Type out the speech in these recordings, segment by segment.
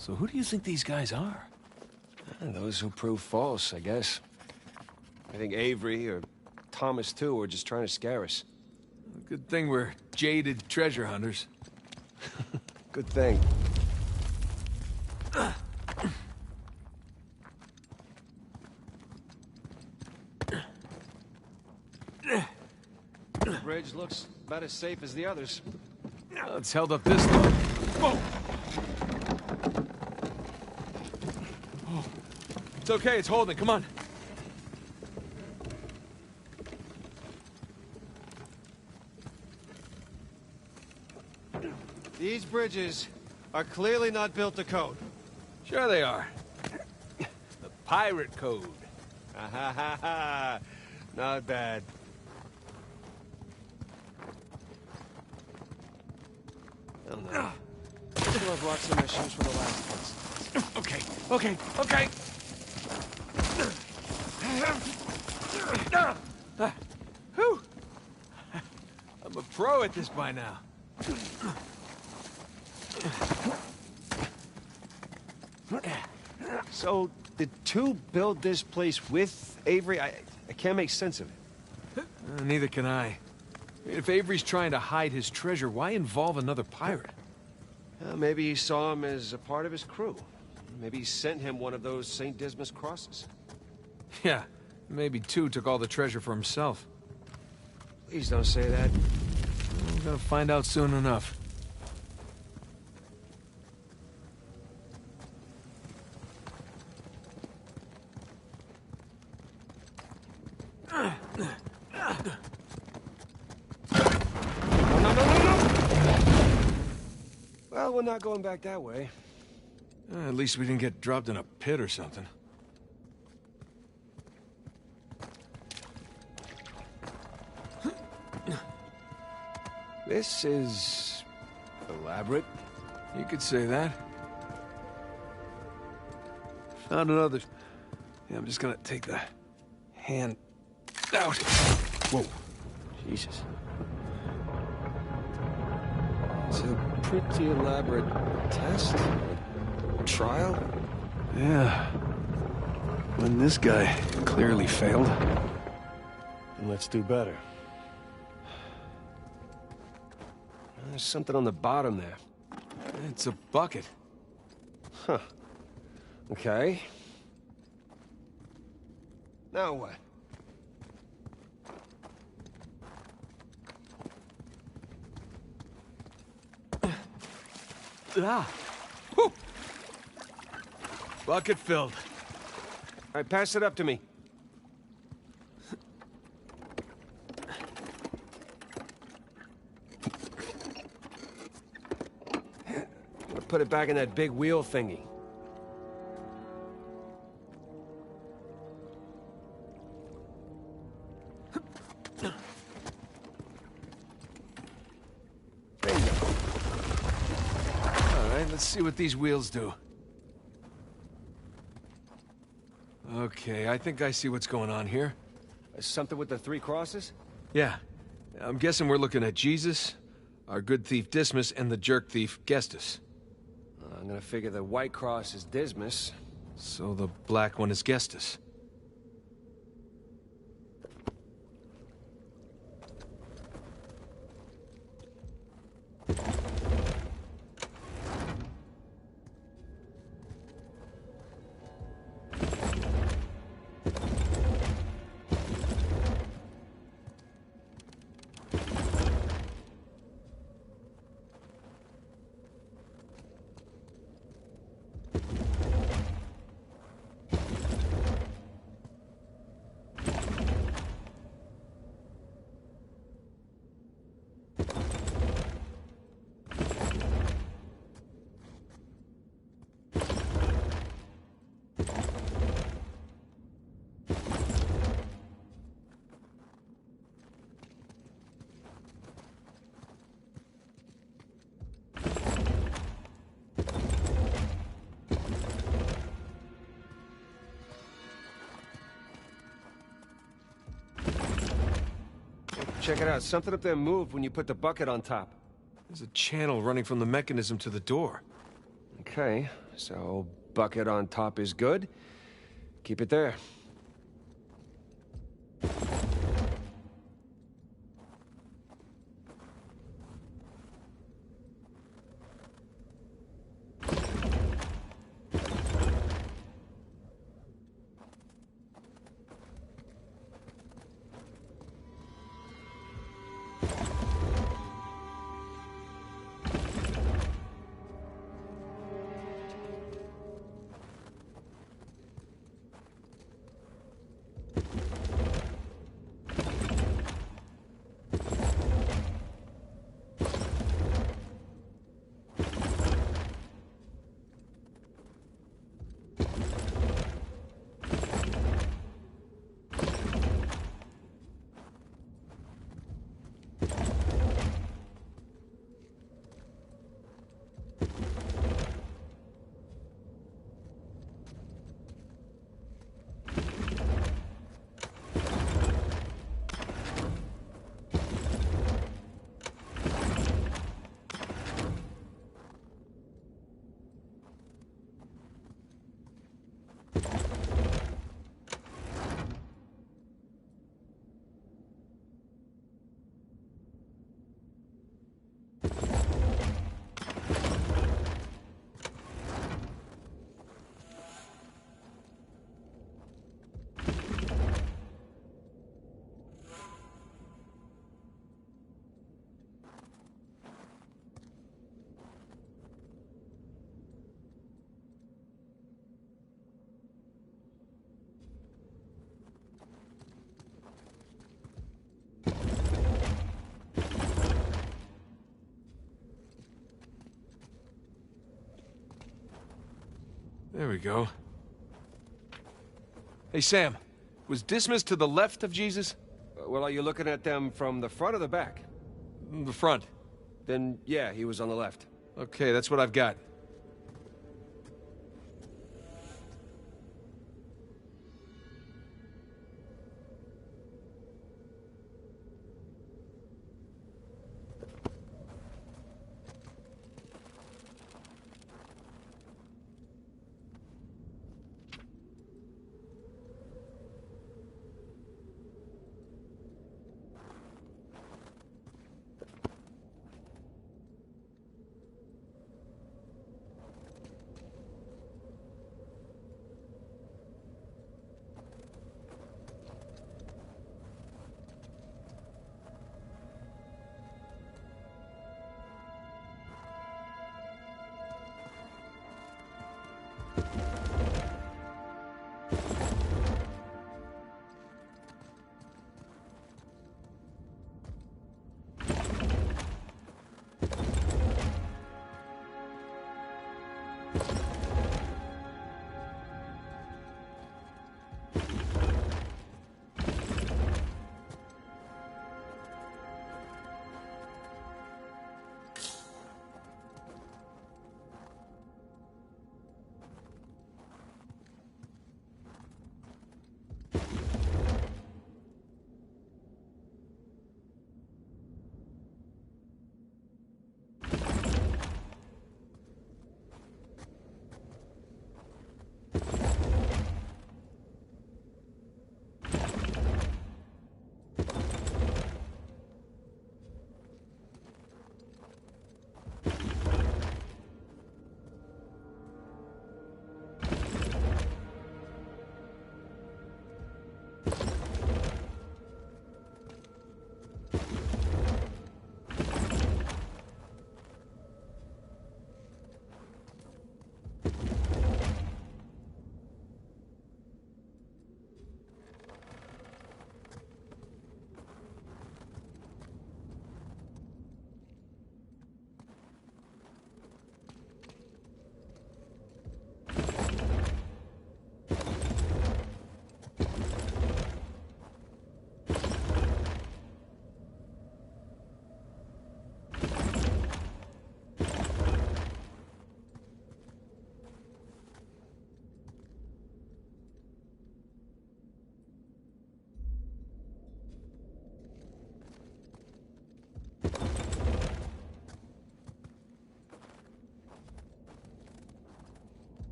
So who do you think these guys are? Those who prove false, I guess. I think Avery, or Thomas too, were just trying to scare us. Good thing we're jaded treasure hunters. Good thing. The bridge looks about as safe as the others. Well, it's held up this long. Whoa! Oh. It's okay, it's holding. Come on. These bridges are clearly not built to code. Sure they are. The pirate code. Ha ha ha ha. Not bad. Oh no. Still have lots of my shoes for the last ones. Okay, okay, okay. Whew. I'm a pro at this by now. So, did two build this place with Avery? I can't make sense of it. Neither can I. If Avery's trying to hide his treasure, why involve another pirate? Maybe he saw him as a part of his crew. Maybe he sent him one of those St. Dismas crosses. Yeah, maybe two took all the treasure for himself. Please don't say that. We're gonna find out soon enough. Well, we're not going back that way. At least we didn't get dropped in a pit or something. This is elaborate. You could say that. Found another. Yeah, I'm just gonna take the hand out. Whoa. Jesus. It's a pretty elaborate test. Trial? Yeah. When this guy clearly failed. And let's do better. There's something on the bottom there. It's a bucket. Huh. Okay. Now what? Ah. Whew. Bucket filled. All right, pass it up to me. Put it back in that big wheel thingy. Bingo. All right, let's see what these wheels do. Okay, I think I see what's going on here. Something with the three crosses? Yeah. I'm guessing we're looking at Jesus, our good thief Dismas, and the jerk thief Gestus. I'm gonna figure the white cross is Dismas. So the black one is Gestus. Check it out. Something up there moved when you put the bucket on top. There's a channel running from the mechanism to the door. Okay, so bucket on top is good. Keep it there. There we go. Hey, Sam. Was Dismas to the left of Jesus? Well, are you looking at them from the front or the back? The front. Then, yeah, he was on the left. Okay, that's what I've got.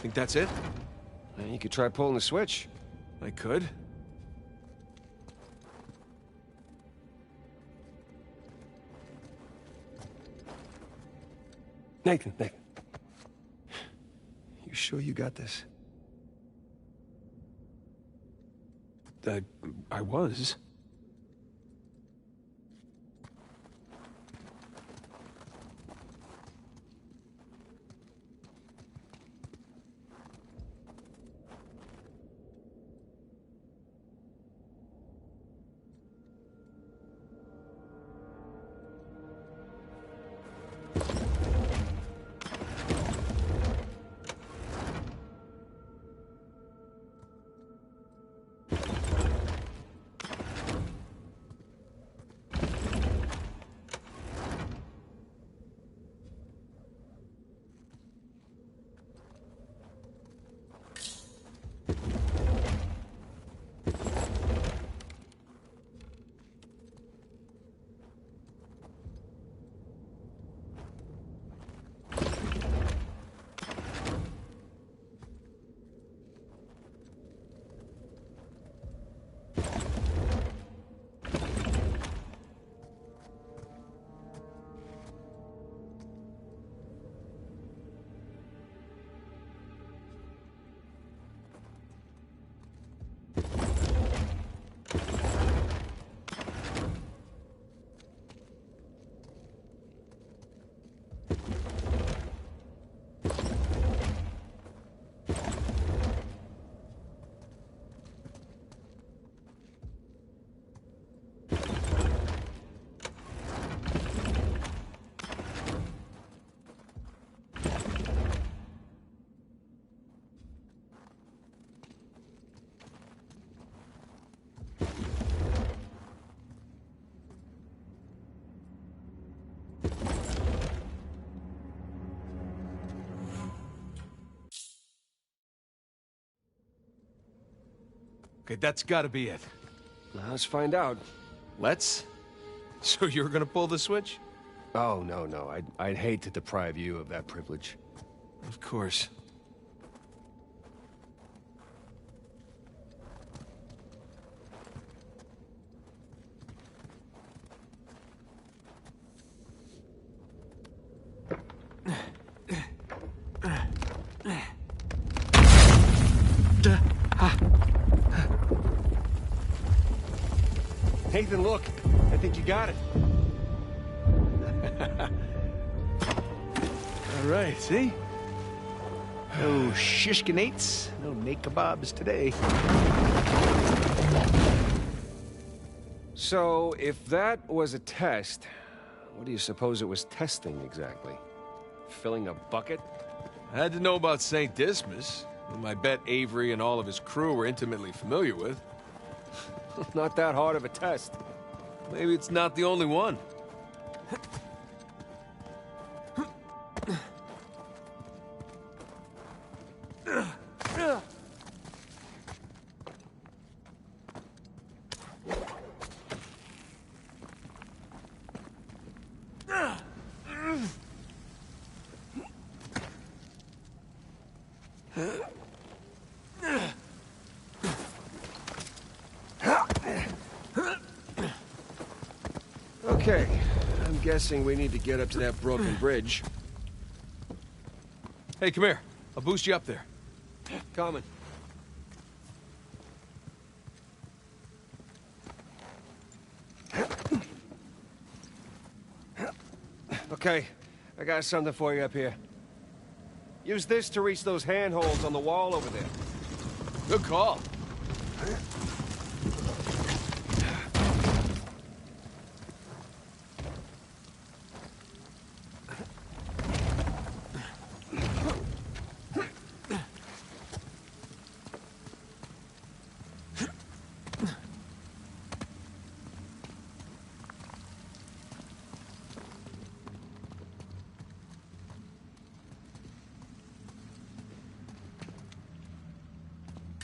Think that's it? You could try pulling the switch. I could. Nathan. You sure you got this? I was. Okay, that's gotta be it. Now, let's find out. Let's? So you're gonna pull the switch? Oh, no. I'd hate to deprive you of that privilege. Of course. Nathan, look. I think you got it. All right, see? No shishkinates, no naked kebabs today. So, if that was a test, what do you suppose it was testing exactly? Filling a bucket? I had to know about St. Dismas, whom I bet Avery and all of his crew were intimately familiar with. Not that hard of a test. Maybe it's not the only one. Okay, I'm guessing we need to get up to that broken bridge. Hey, come here. I'll boost you up there. Coming. Okay, I got something for you up here. Use this to reach those handholds on the wall over there. Good call.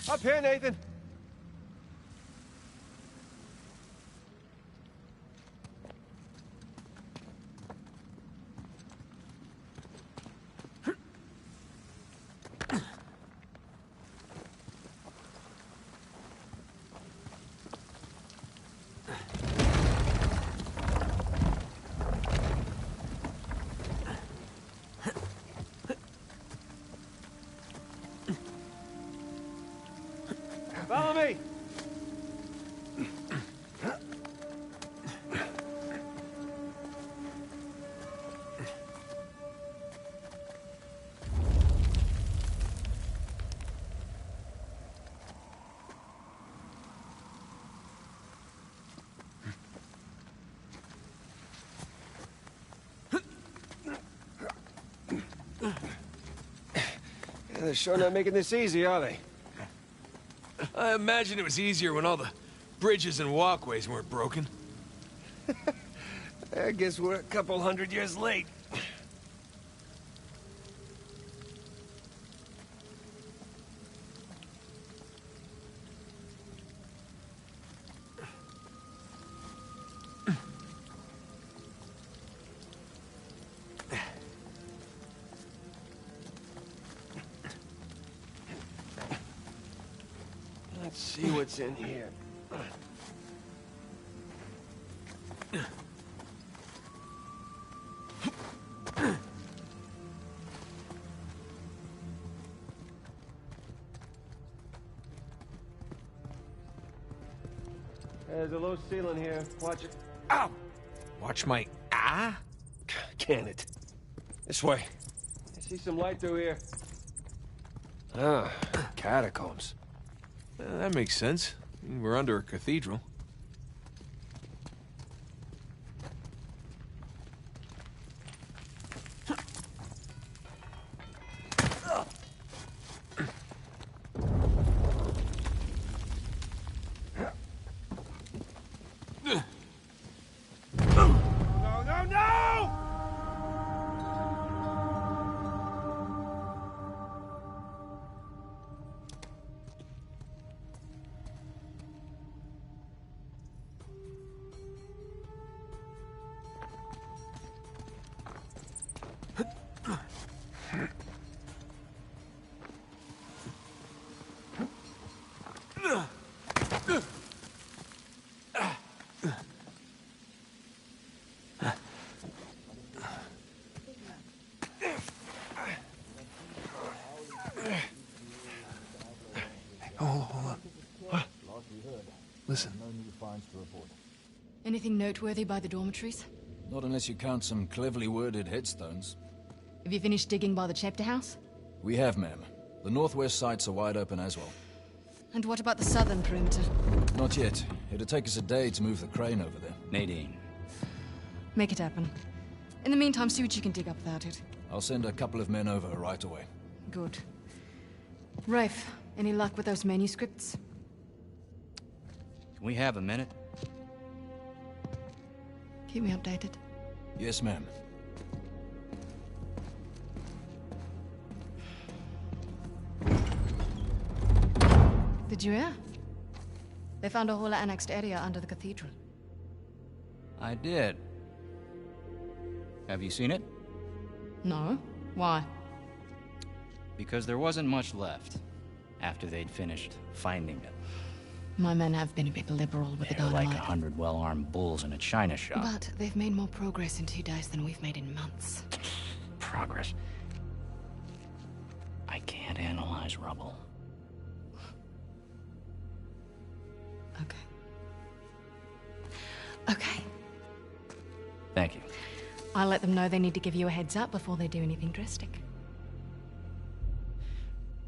Up here, Nathan. They're sure not making this easy, are they? I imagine it was easier when all the bridges and walkways weren't broken. I guess we're a couple 100 years late. Let's see what's in here. There's a low ceiling here. Watch it. Ow! Watch my... Ah? Can it? This way. I see some light through here. Ah, catacombs. That makes sense. We're under a cathedral. Hold on. What? Listen. No new finds to report. Anything noteworthy by the dormitories? Not unless you count some cleverly worded headstones. Have you finished digging by the chapter house? We have, ma'am. The northwest sites are wide open as well. And what about the southern perimeter? Not yet. It'll take us a day to move the crane over there. Nadine. Make it happen. In the meantime, see what you can dig up without it. I'll send a couple of men over right away. Good. Rafe, any luck with those manuscripts? Can we have a minute? Keep me updated. Yes, ma'am. Did you hear? They found a whole annexed area under the cathedral. I did. Have you seen it? No? Why? Because there wasn't much left after they'd finished finding it. My men have been a bit liberal with the They're like dynamite. 100 well-armed bulls in a china shop. But they've made more progress in 2 days than we've made in months. Progress. I can't analyze rubble. Okay. Okay. Thank you. I'll let them know they need to give you a heads up before they do anything drastic.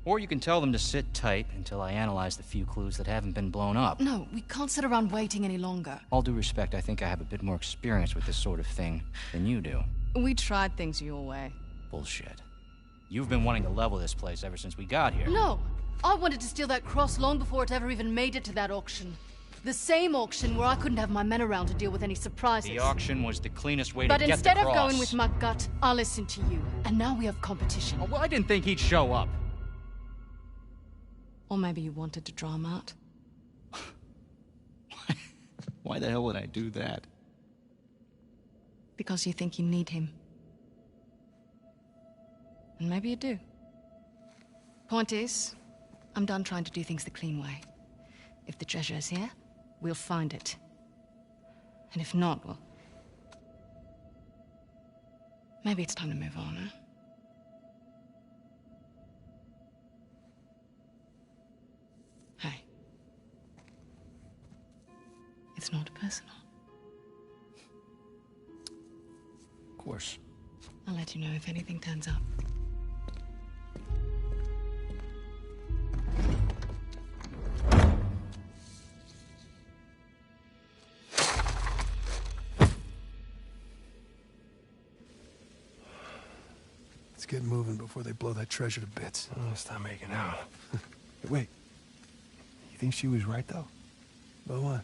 Or you can tell them to sit tight until I analyze the few clues that haven't been blown up. No, we can't sit around waiting any longer. All due respect, I think I have a bit more experience with this sort of thing than you do. We tried things your way. Bullshit. You've been wanting to level this place ever since we got here. No! I wanted to steal that cross long before it ever even made it to that auction. The same auction where I couldn't have my men around to deal with any surprises. The auction was the cleanest way to But get the instead cross. of going with my gut, I listened to you. And now we have competition. Oh, well, I didn't think he'd show up. Or maybe you wanted to draw him out. Why the hell would I do that? Because you think you need him. And maybe you do. Point is, I'm done trying to do things the clean way. If the treasure is here, we'll find it. And if not, well... maybe it's time to move on, huh? Hey. It's not personal. Of course. I'll let you know if anything turns up. It's get moving before they blow that treasure to bits. Oh, stop making out. Wait. You think she was right, though? About what?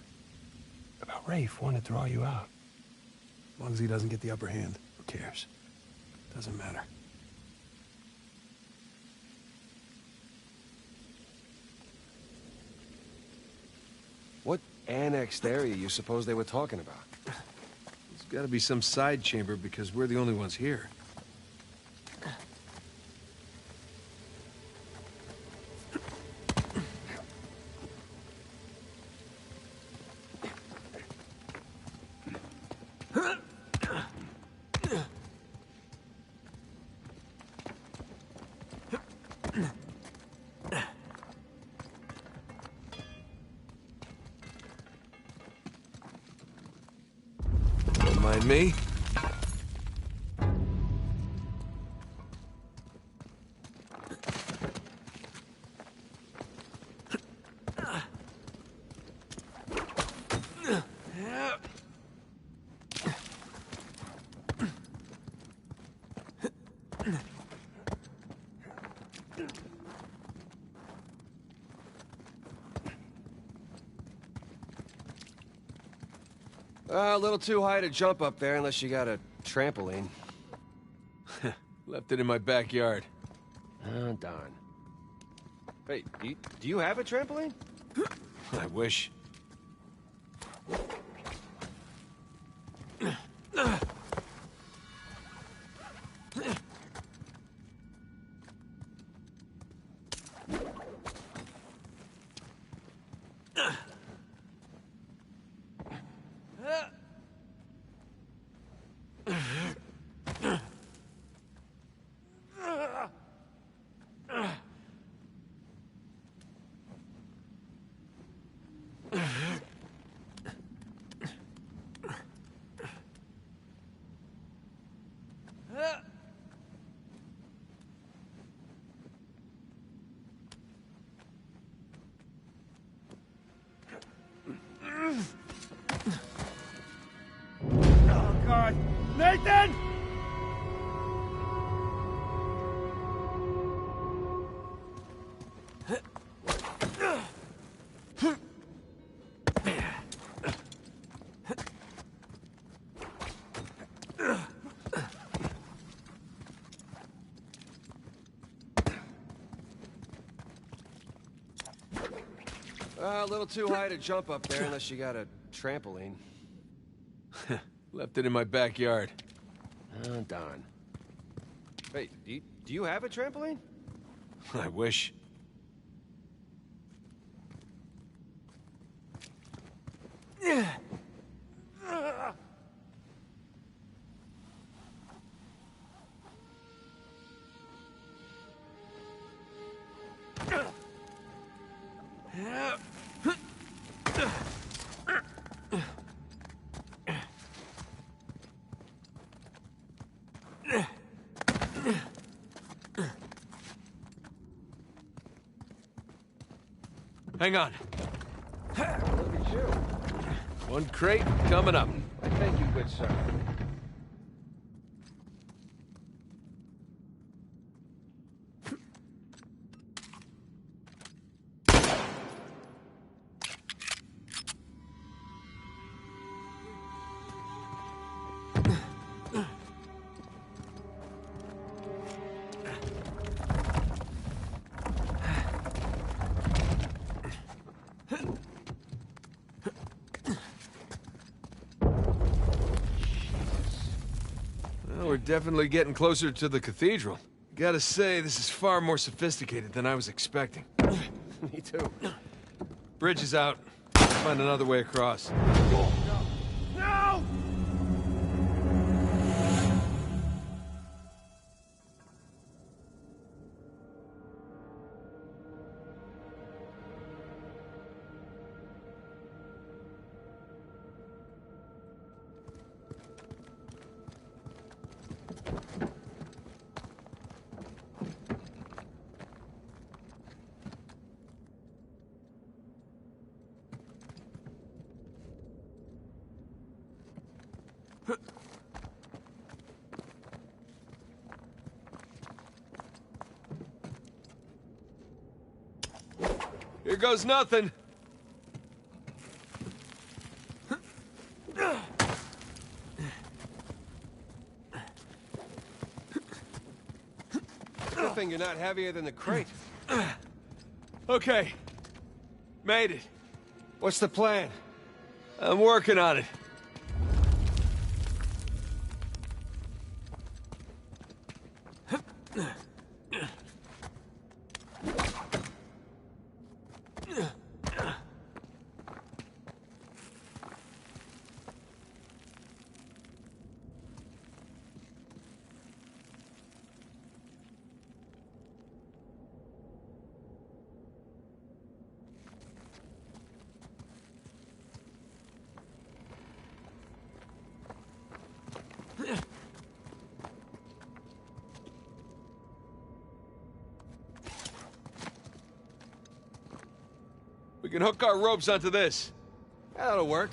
About Rafe wanting to draw you out. As long as he doesn't get the upper hand, who cares? Doesn't matter. What annexed area you suppose they were talking about? There's gotta be some side chamber because we're the only ones here. Don't mind me. A little too high to jump up there unless you got a trampoline. Left it in my backyard. Oh, darn. Hey, do you have a trampoline? I wish. Oh, God. Nathan! A little too high to jump up there unless you got a trampoline. Left it in my backyard. Oh, darn. Hey, do you have a trampoline? I wish. Hang on. Look at you. One crate coming up. Thank you, good sir. Well, we're definitely getting closer to the cathedral. Gotta say, this is far more sophisticated than I was expecting. Me too. Bridge is out. Find another way across. No! Here goes nothing. Good thing you're not heavier than the crate. Okay. Made it. What's the plan? I'm working on it. We can hook our ropes onto this. That'll work.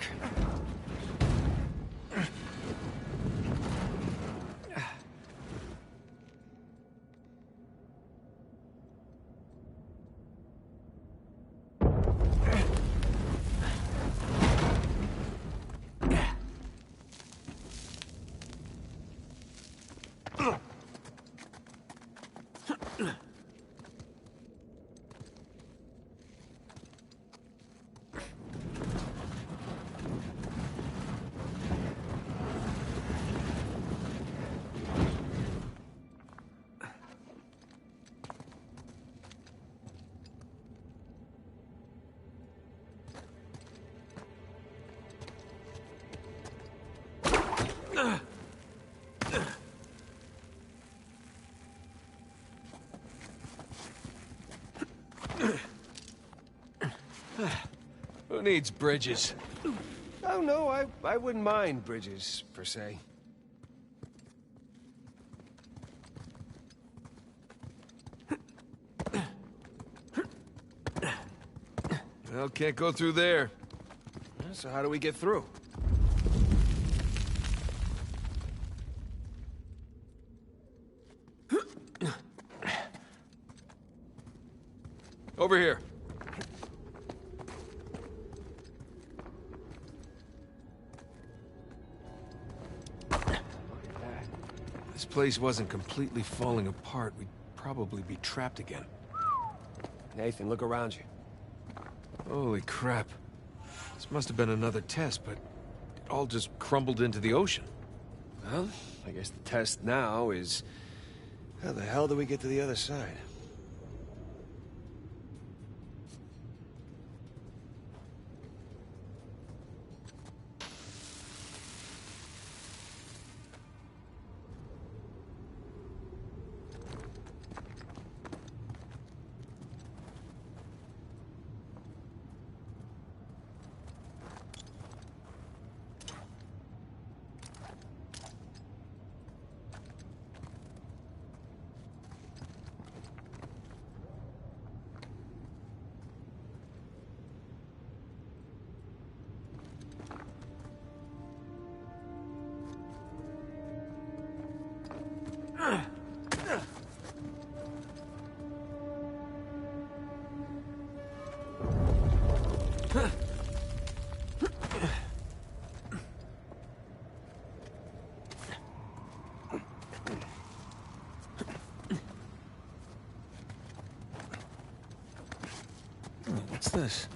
Who needs bridges? Oh, no, I wouldn't mind bridges, per se. Well, can't go through there. So how do we get through? Over here. If this place wasn't completely falling apart, we'd probably be trapped again. Nathan, look around you. Holy crap. This must have been another test, but it all just crumbled into the ocean. Well, I guess the test now is... how the hell do we get to the other side? What's this?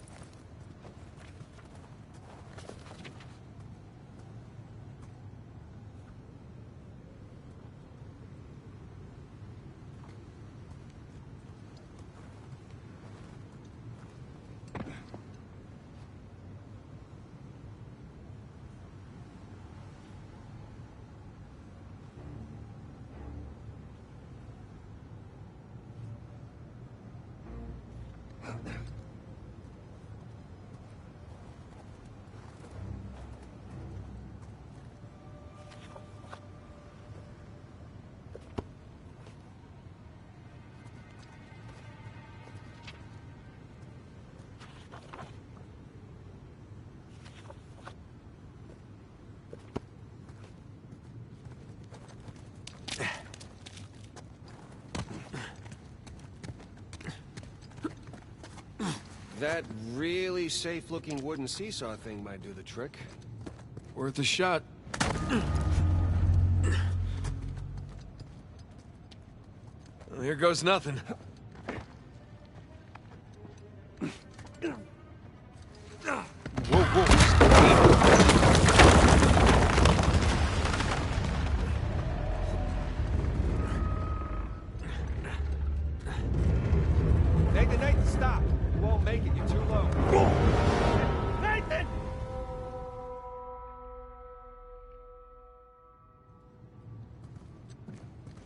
That really safe-looking wooden seesaw thing might do the trick. Worth a shot. Well, here goes nothing. Whoa, whoa. Nathan, Nathan, stop! You won't make it, you're too low. Nathan!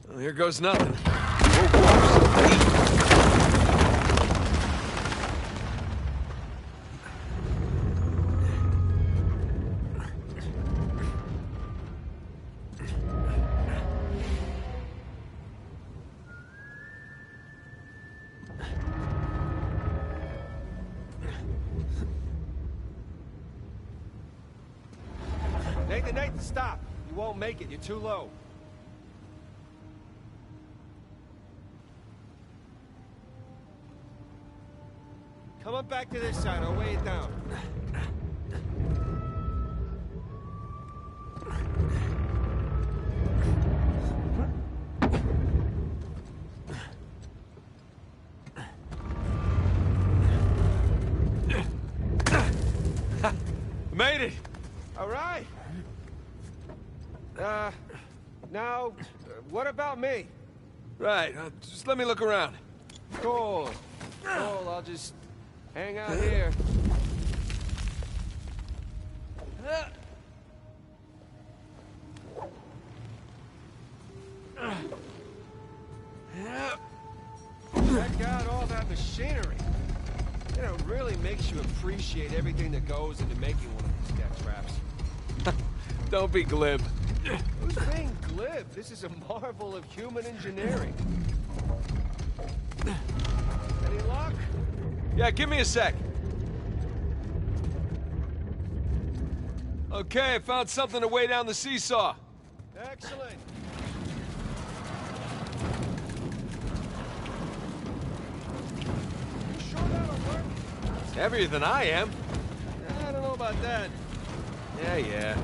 Well, here goes nothing. Whoa, whoa. Nathan, Nathan, stop! You won't make it, you're too low. Come on back to this side, I'll weigh it down. Made it! All right. Now, what about me? Right, just let me look around. Cool. Cool, I'll just hang out here. Check out all that machinery. You know, it really makes you appreciate everything that goes into making one of these death traps. Don't be glib. Who's being glib? This is a marvel of human engineering. Any luck? Yeah, give me a sec. Okay, I found something to weigh down the seesaw. Excellent. You sure that'll work? It's heavier than I am. I don't know about that. Yeah.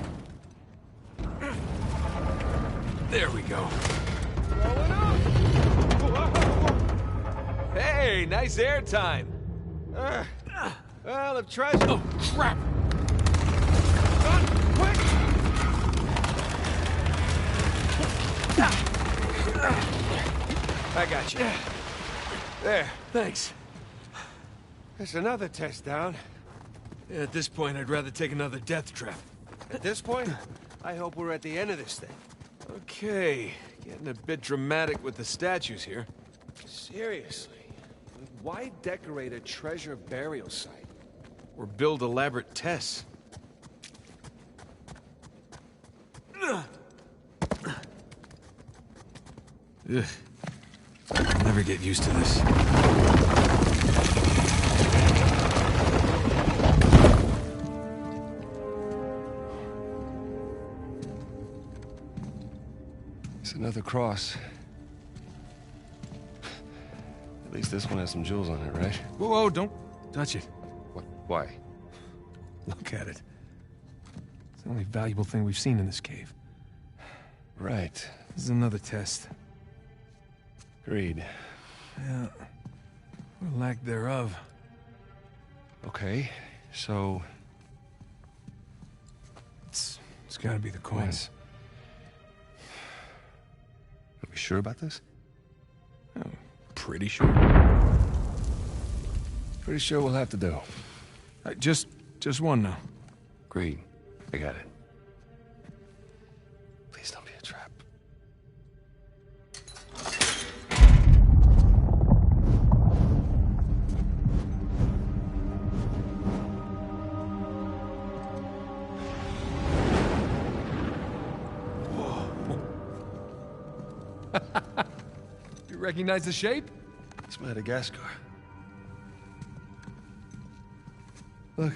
There we go. Rolling up! Whoa! Hey, nice air time. Well, the treasure... Oh, crap! Run, quick! I got you. There, thanks. There's another test down. Yeah, at this point, I'd rather take another death trap. At this point, I hope we're at the end of this thing. Okay, getting a bit dramatic with the statues here. Seriously. Why decorate a treasure burial site? Or build elaborate tests. Ugh. I'll never get used to this. It's another cross. At least this one has some jewels on it, right? Whoa, whoa, don't touch it. What? Why? Look at it. It's the only valuable thing we've seen in this cave. Right. This is another test. Agreed. Yeah. Or lack thereof. Okay, so... It's gotta be the coins. Are we sure about this? Oh, pretty sure. Pretty sure we'll have to do. Just one now. Agreed. I got it. Please don't be a trap. You recognize the shape? It's Madagascar. Look.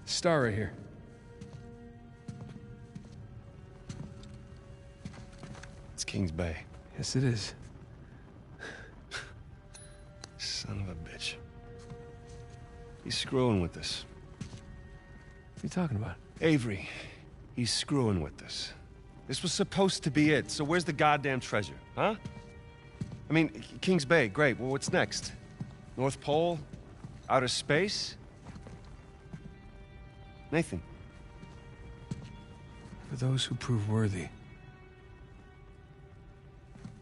Star right here. It's King's Bay. Yes, it is. Son of a bitch. He's screwing with us. What are you talking about? Avery, he's screwing with us. This was supposed to be it, so where's the goddamn treasure, huh? I mean, Kings Bay, great. Well, what's next? North Pole? Outer space? Nathan. For those who prove worthy,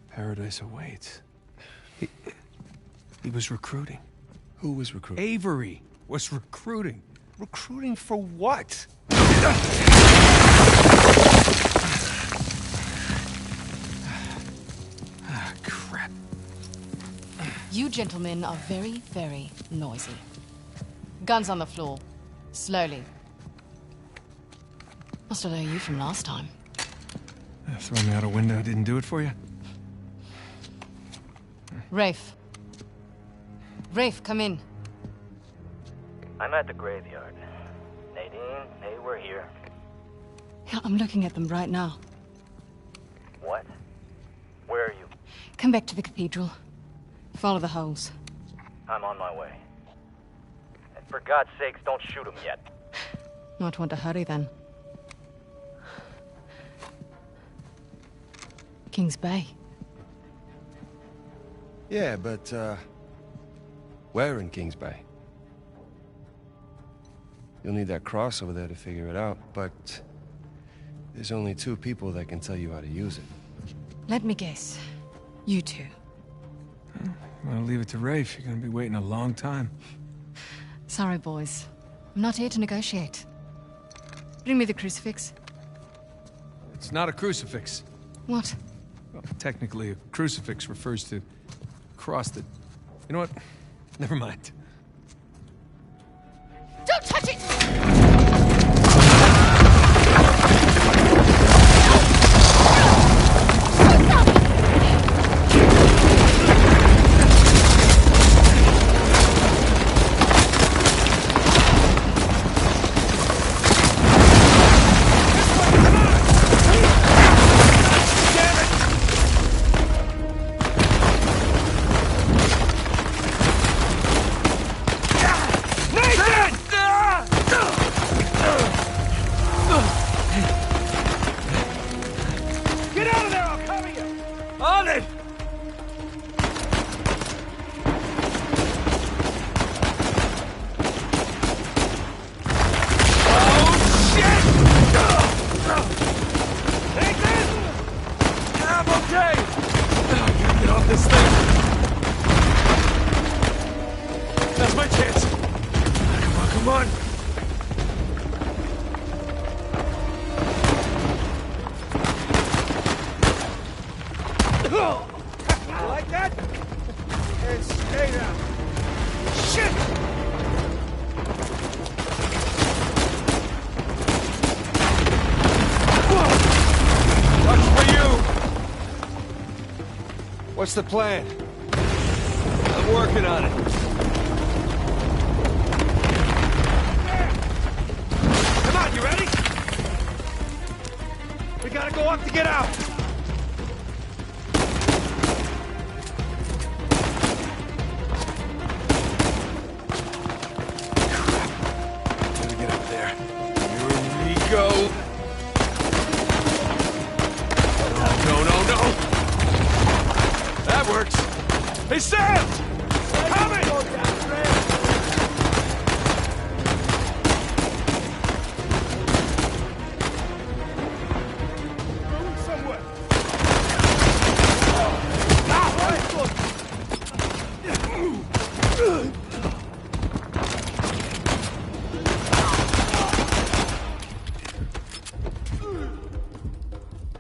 paradise awaits. He was recruiting. Who was recruiting? Avery was recruiting. Recruiting for what? Ah, crap. You gentlemen are very, very noisy. Guns on the floor. Slowly. Must have known you from last time. Throw me out a window didn't do it for you? Rafe. Rafe, come in. I'm at the graveyard. Nadine, hey, we're here. Yeah, I'm looking at them right now. What? Where are you? Come back to the cathedral. Follow the holes. I'm on my way. And for God's sakes, don't shoot him yet. Might want to hurry then. Kings Bay. Yeah, but, where in Kings Bay? You'll need that cross over there to figure it out, but there's only 2 people that can tell you how to use it. Let me guess. You two. I'll leave it to Rafe. You're gonna be waiting a long time. Sorry, boys. I'm not here to negotiate. Bring me the crucifix. It's not a crucifix. What? Well, technically, a crucifix refers to a cross that... You know what? Never mind. Don't touch it! On it! Like that? And stay down. Shit! Watch for you! What's the plan? I'm working on it. Come on, you ready? We gotta go up to get out. Gotta get up there. Here we go. No. That works. Hey, Sam! Coming! Somewhere.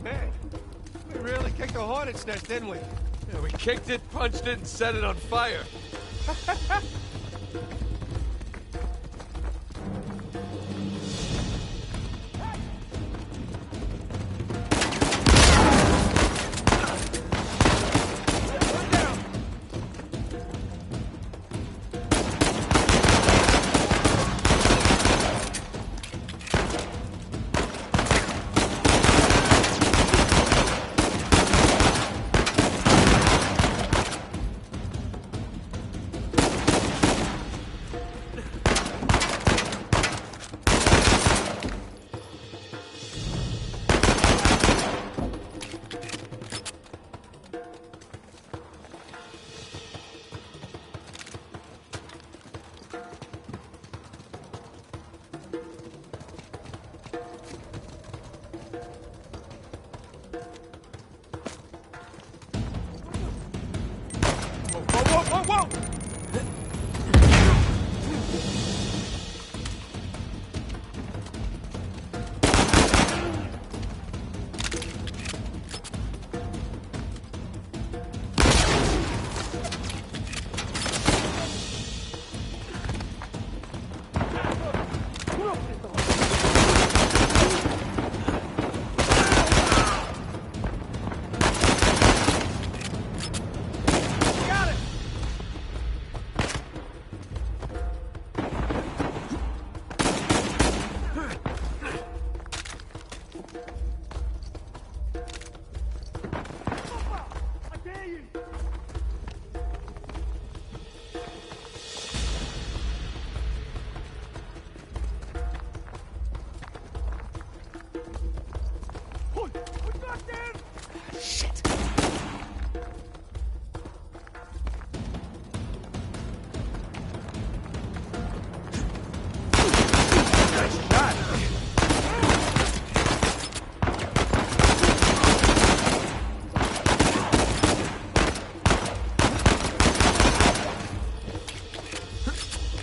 Man, we really kicked a hornet's nest, didn't we? Yeah, we kicked it, punched it, and set it on fire.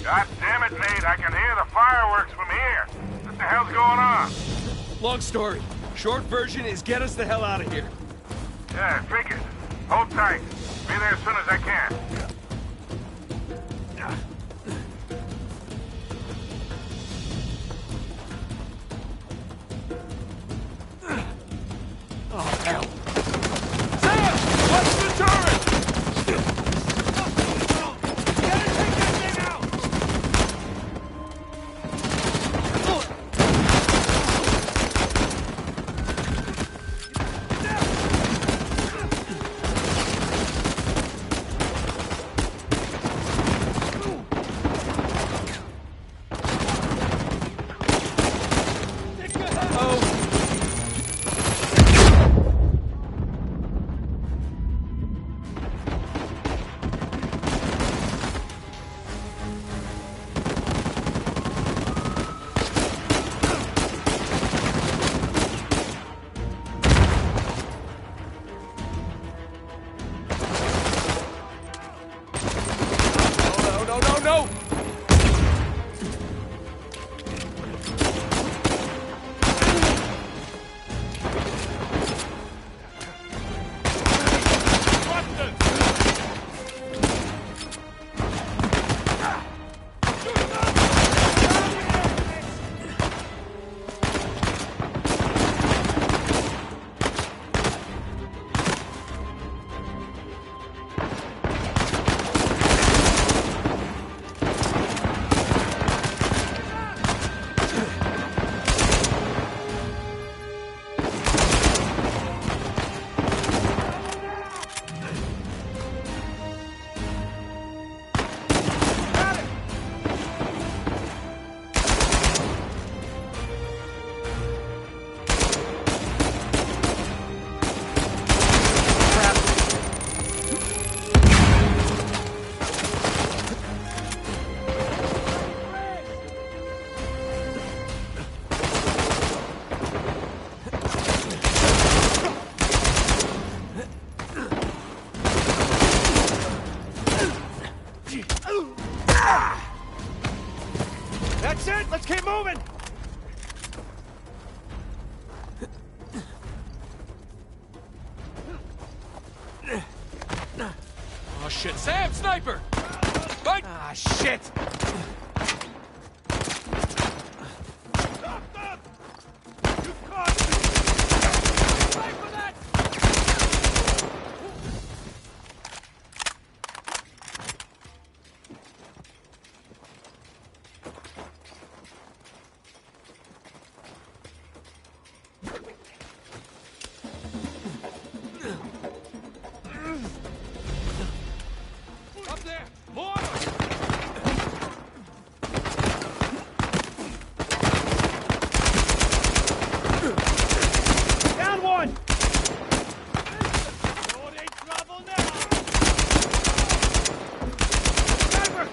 God damn it, Nate, I can hear the fireworks from here. What the hell's going on? Long story. Short version is get us the hell out of here. Yeah, figured. Hold tight. Be there as soon as I can. Oh, hell. Sam! Watch the turret! Gotta take that thing out! No! That's it! Let's keep moving! Oh shit, Sam! Sniper! Fight! Ah, shit! Stop! You caught me! Fight for that! Up there! More! Down one! Oh, it ain't trouble now! Sniper!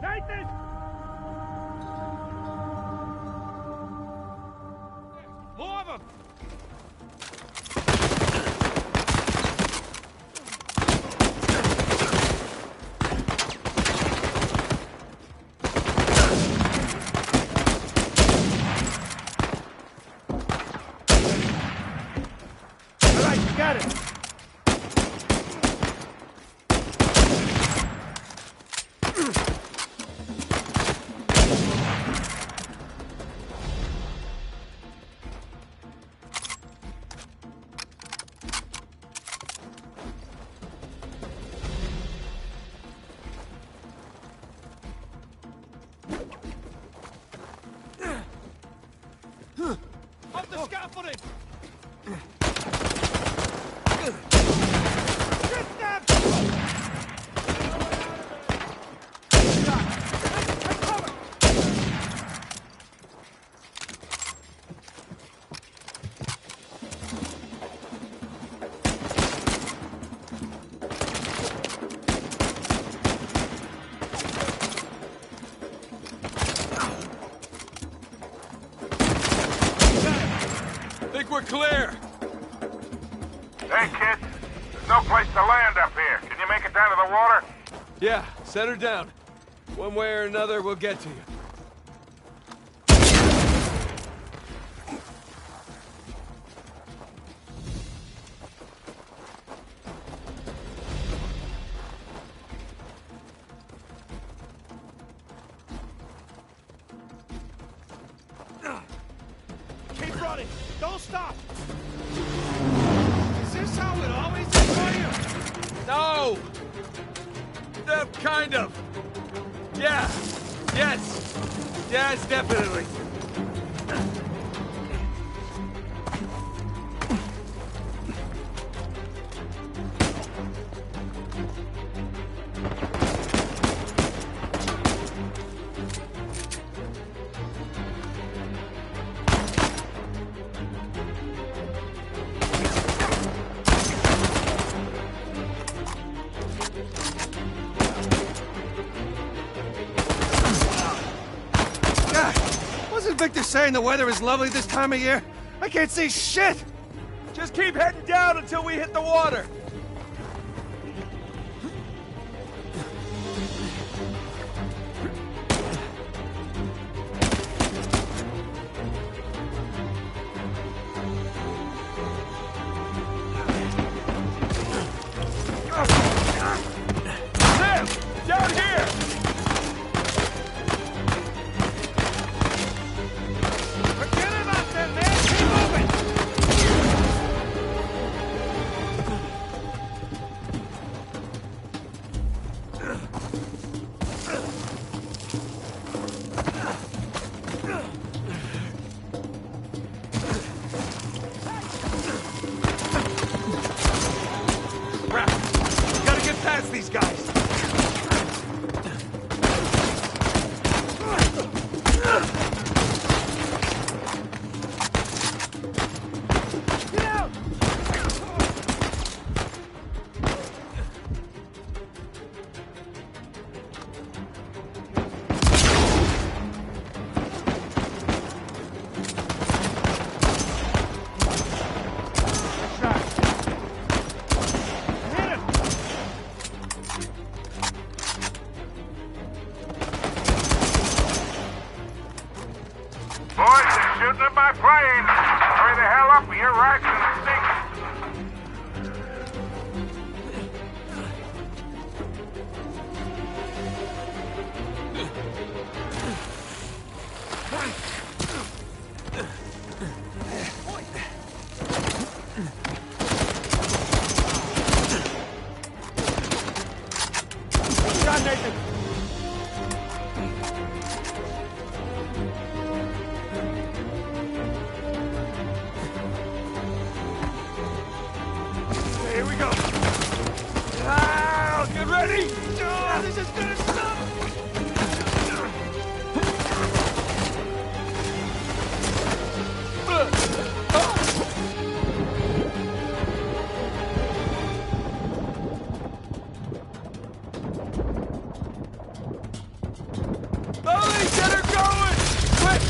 Nathan! More of them! All right, you got it. Up the scaffolding! Get them! Take cover! Think we're clear. Hey, kid. There's no place to land up here. Can you make it down to the water? Yeah, set her down. One way or another, we'll get to you. Keep running! Don't stop! Is this how it always is for you? No! Kind of. Yeah. Yes. Yes, definitely. Victor saying the weather is lovely this time of year? I can't see shit! Just keep heading down until we hit the water. Sam! Down here! These guys. Get out! Boys, they're shooting at my plane. Hurry the hell up or your ride's gonna sink. John Nathan. Here we go. Ah, get ready. Oh, this is gonna suck. Molly, get her going! Quick!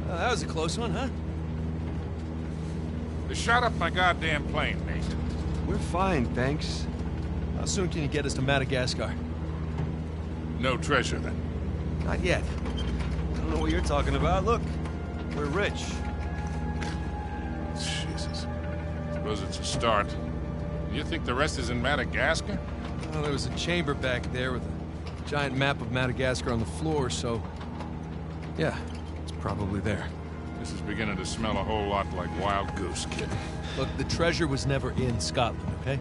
That was a close one, huh? They shot up my goddamn plane, Nathan. We're fine, thanks. How soon can you get us to Madagascar? No treasure, then. Not yet. I don't know what you're talking about. Look, we're rich. Jesus. Suppose it's a start. You think the rest is in Madagascar? Well, there was a chamber back there with a giant map of Madagascar on the floor, so... yeah, it's probably there. This is beginning to smell a whole lot like Wild Goose, kid. Look, the treasure was never in Scotland, okay?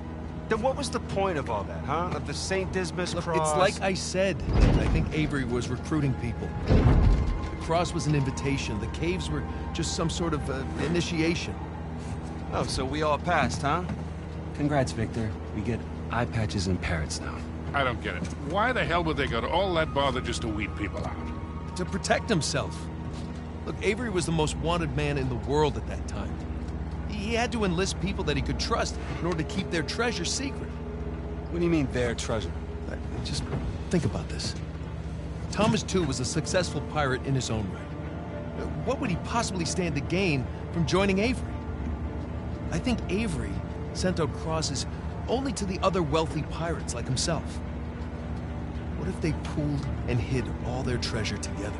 Then what was the point of all that, huh? Of the St. Dismas Look, cross? it's like I said. I think Avery was recruiting people. The cross was an invitation. The caves were just some sort of initiation. Oh, so we all passed, huh? Congrats, Victor. We get eye patches and parrots now. I don't get it. Why the hell would they go to all that bother just to weed people out? To protect himself. Look, Avery was the most wanted man in the world at that time. He had to enlist people that he could trust in order to keep their treasure secret. What do you mean, their treasure? Just think about this. Thomas, too, was a successful pirate in his own right. What would he possibly stand to gain from joining Avery? I think Avery sent out crosses only to the other wealthy pirates like himself. What if they pooled and hid all their treasure together?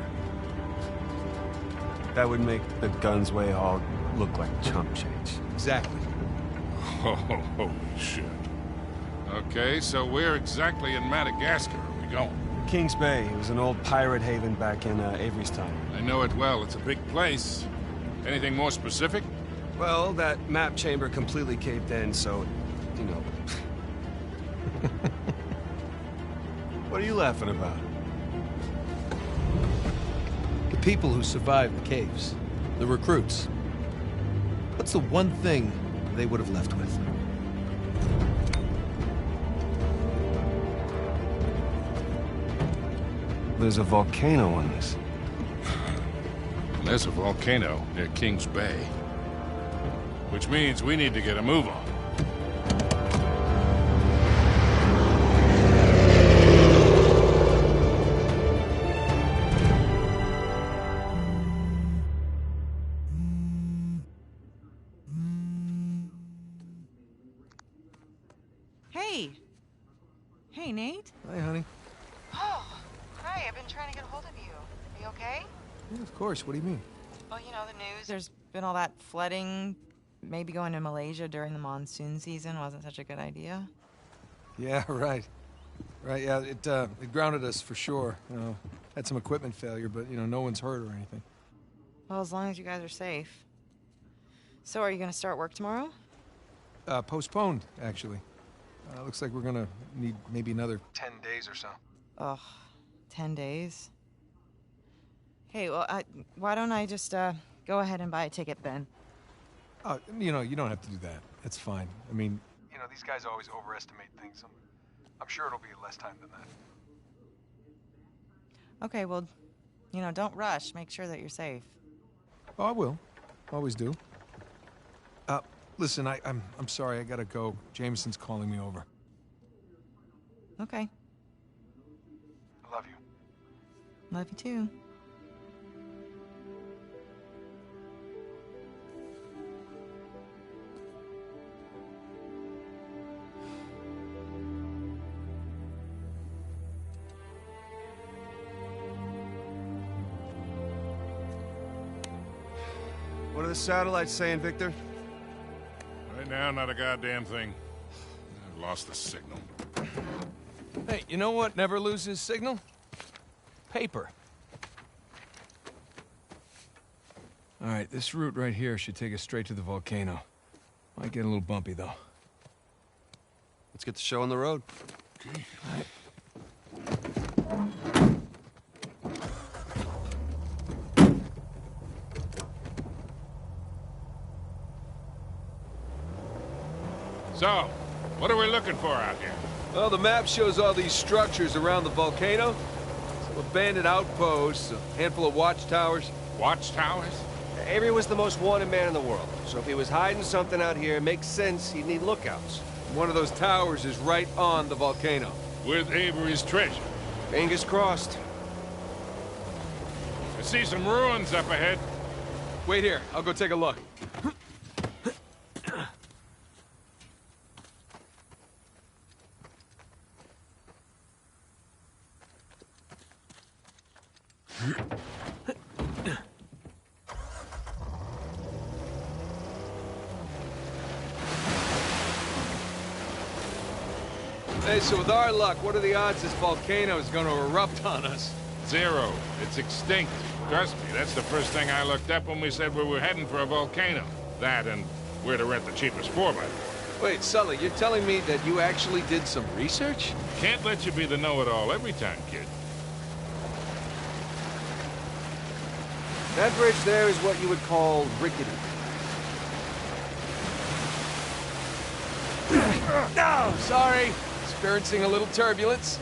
That would make the Gunsway Hall look like chump change. Exactly. Oh, holy shit. Okay, so where exactly in Madagascar are we going? Kings Bay. It was an old pirate haven back in Avery's time. I know it well. It's a big place. Anything more specific? Well, that map chamber completely caved in, so, you know. What are you laughing about? The people who survived the caves, the recruits. What's the one thing they would have left with? There's a volcano on this. There's a volcano near Kings Bay. Which means we need to get a move on. Hey. Hey, Nate. Hi, honey. Oh, hi. I've been trying to get a hold of you. Are you okay? Yeah, of course. What do you mean? Well, you know, the news. There's been all that flooding. Maybe going to Malaysia during the monsoon season wasn't such a good idea. Yeah, right. Right, yeah, it grounded us for sure. You know, had some equipment failure, but, you know, no one's hurt or anything. Well, as long as you guys are safe. So, are you going to start work tomorrow? Postponed, actually. Looks like we're gonna need maybe another 10 days or so. Ugh, 10 days? Hey, well, why don't I just, go ahead and buy a ticket then? You know, you don't have to do that. That's fine. I mean, you know, these guys always overestimate things. I'm sure it'll be less time than that. Okay, well, you know, don't rush. Make sure that you're safe. Oh, I will. Always do. Listen, I'm sorry. I gotta go. Jameson's calling me over. Okay. I love you. Love you too. What are the satellites saying, Victor? Right now, not a goddamn thing. I've lost the signal. Hey, you know what never loses signal? Paper. All right, this route right here should take us straight to the volcano. Might get a little bumpy, though. Let's get the show on the road. Okay. All right. So, what are we looking for out here? Well, the map shows all these structures around the volcano. Some abandoned outposts, a handful of watchtowers. Watchtowers? Avery was the most wanted man in the world, so if he was hiding something out here, it makes sense he'd need lookouts. One of those towers is right on the volcano. With Avery's treasure. Fingers crossed. I see some ruins up ahead. Wait here, I'll go take a look. Hey, so with our luck, what are the odds this volcano is going to erupt on us? 0. It's extinct. Trust me, that's the first thing I looked up when we said we were heading for a volcano. That and where to rent the cheapest 4x4. Wait, Sully, you're telling me that you actually did some research? Can't let you be the know-it-all every time, kid. That bridge there is what you would call rickety. No, sorry. Experiencing a little turbulence.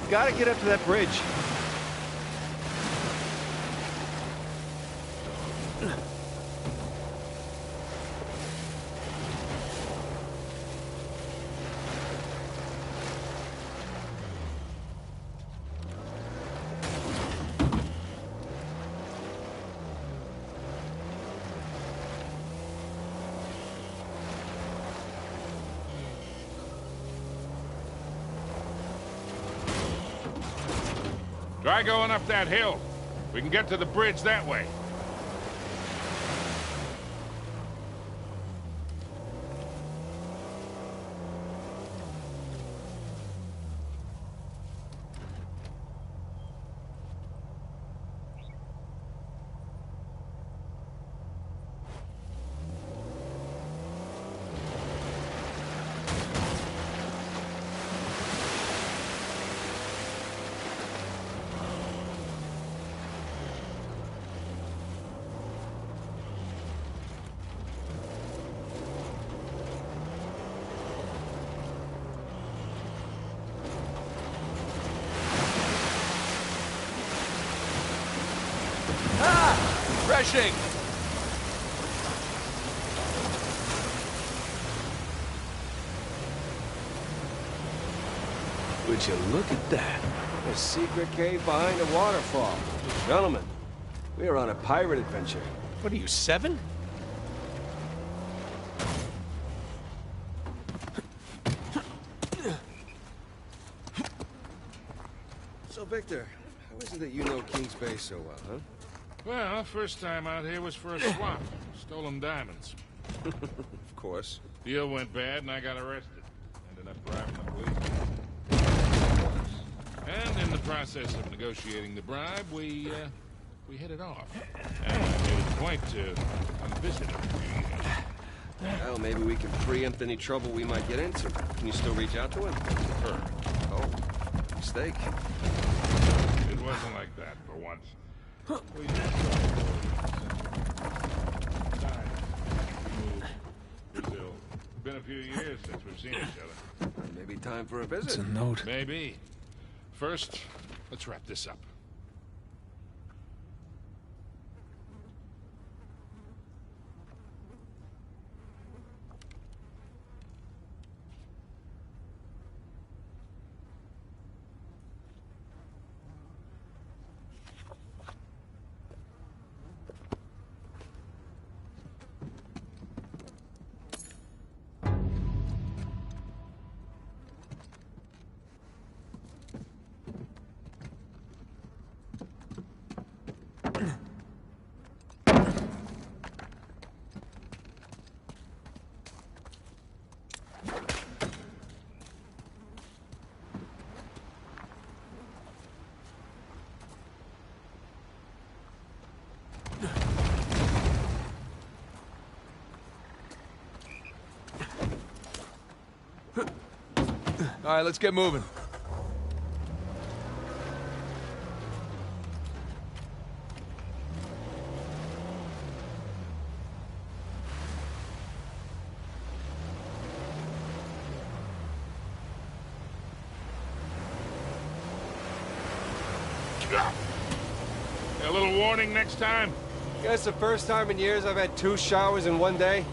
Gotta get up to that bridge. Try going up that hill. We can get to the bridge that way. Refreshing! Would you look at that? A secret cave behind a waterfall. Gentlemen, we are on a pirate adventure. What are you, 7? So, Victor, how is it that you know Kings Bay so well, huh? Well, first time out here was for a swap. Stolen diamonds. Of course. Deal went bad and I got arrested. Ended up bribing the police. And in the process of negotiating the bribe, we hit it off. And I made it a point to come visit him. Well, maybe we can preempt any trouble we might get into. Can you still reach out to him? Sure. Oh, mistake. It wasn't like that for once. We just died. Moved. Brazil. Been a few years since we've seen each other. Maybe time for a visit. It's a note. Maybe. First, let's wrap this up. All right, let's get moving. A little warning next time? Guess the first time in years I've had 2 showers in one day.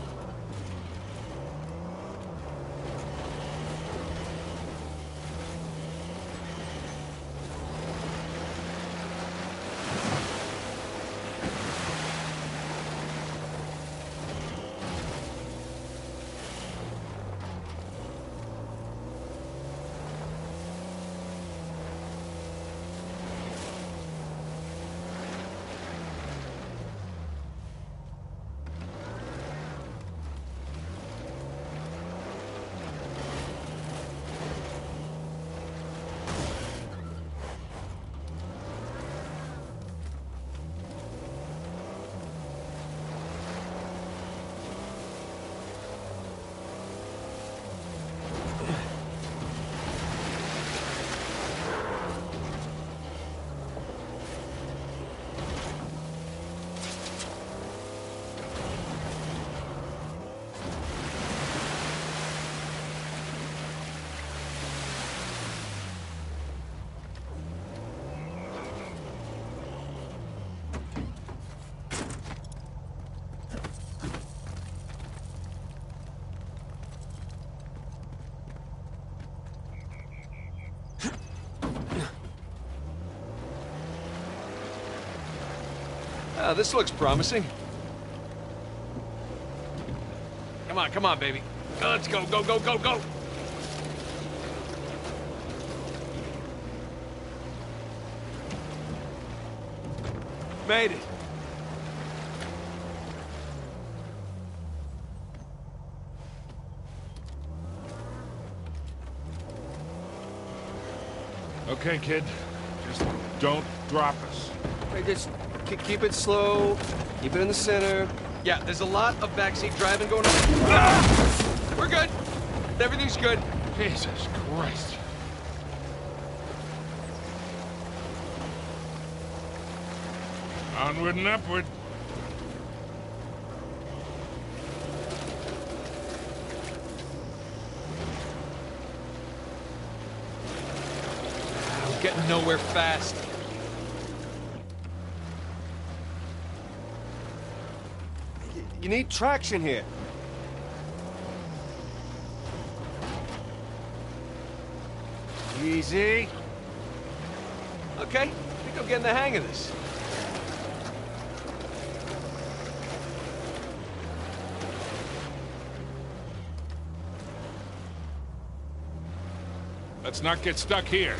This looks promising. Come on, baby. Let's go, go, go, go, go! Made it. Okay, kid. Just don't drop us. Hey, just keep it slow. Keep it in the center. Yeah, there's a lot of backseat driving going on. Ah! We're good. Everything's good. Jesus Christ. Onward and upward. We're getting nowhere fast. You need traction here. Easy. Okay, I think I'm getting the hang of this. Let's not get stuck here.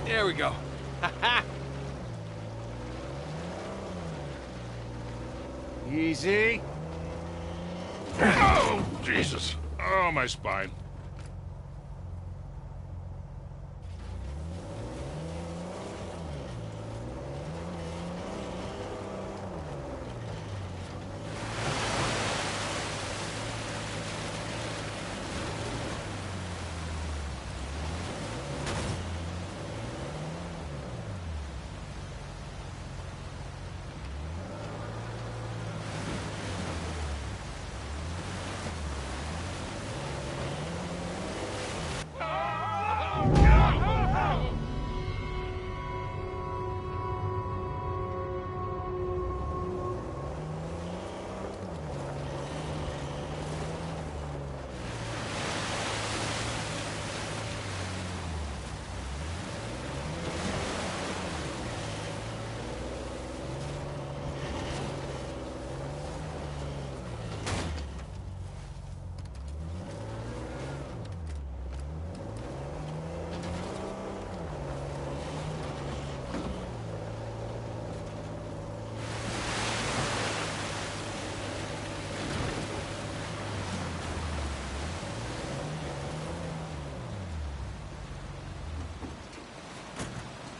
There we go. Ha-ha! Easy. Oh, Jesus. Oh, my spine.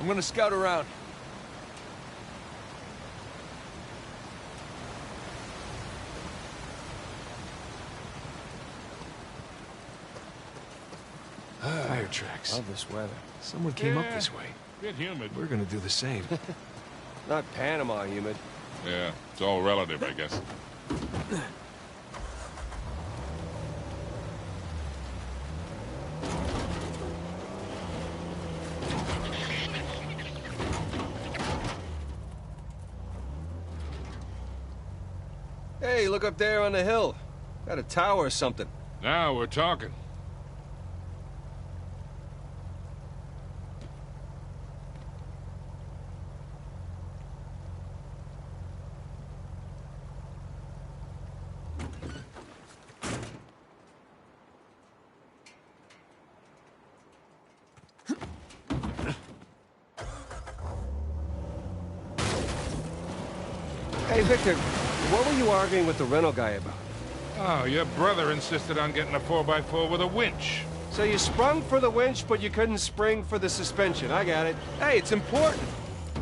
I'm gonna scout around. Tire tracks. Love this weather. Someone came up this way. Bit humid. We're gonna do the same. Not Panama humid. Yeah, it's all relative, I guess. Hey, look up there on the hill. Got a tower or something. Now we're talking. Hey, Victor, what were you arguing with the rental guy about? Oh, your brother insisted on getting a 4x4 with a winch. So you sprung for the winch, but you couldn't spring for the suspension. I got it. Hey, it's important.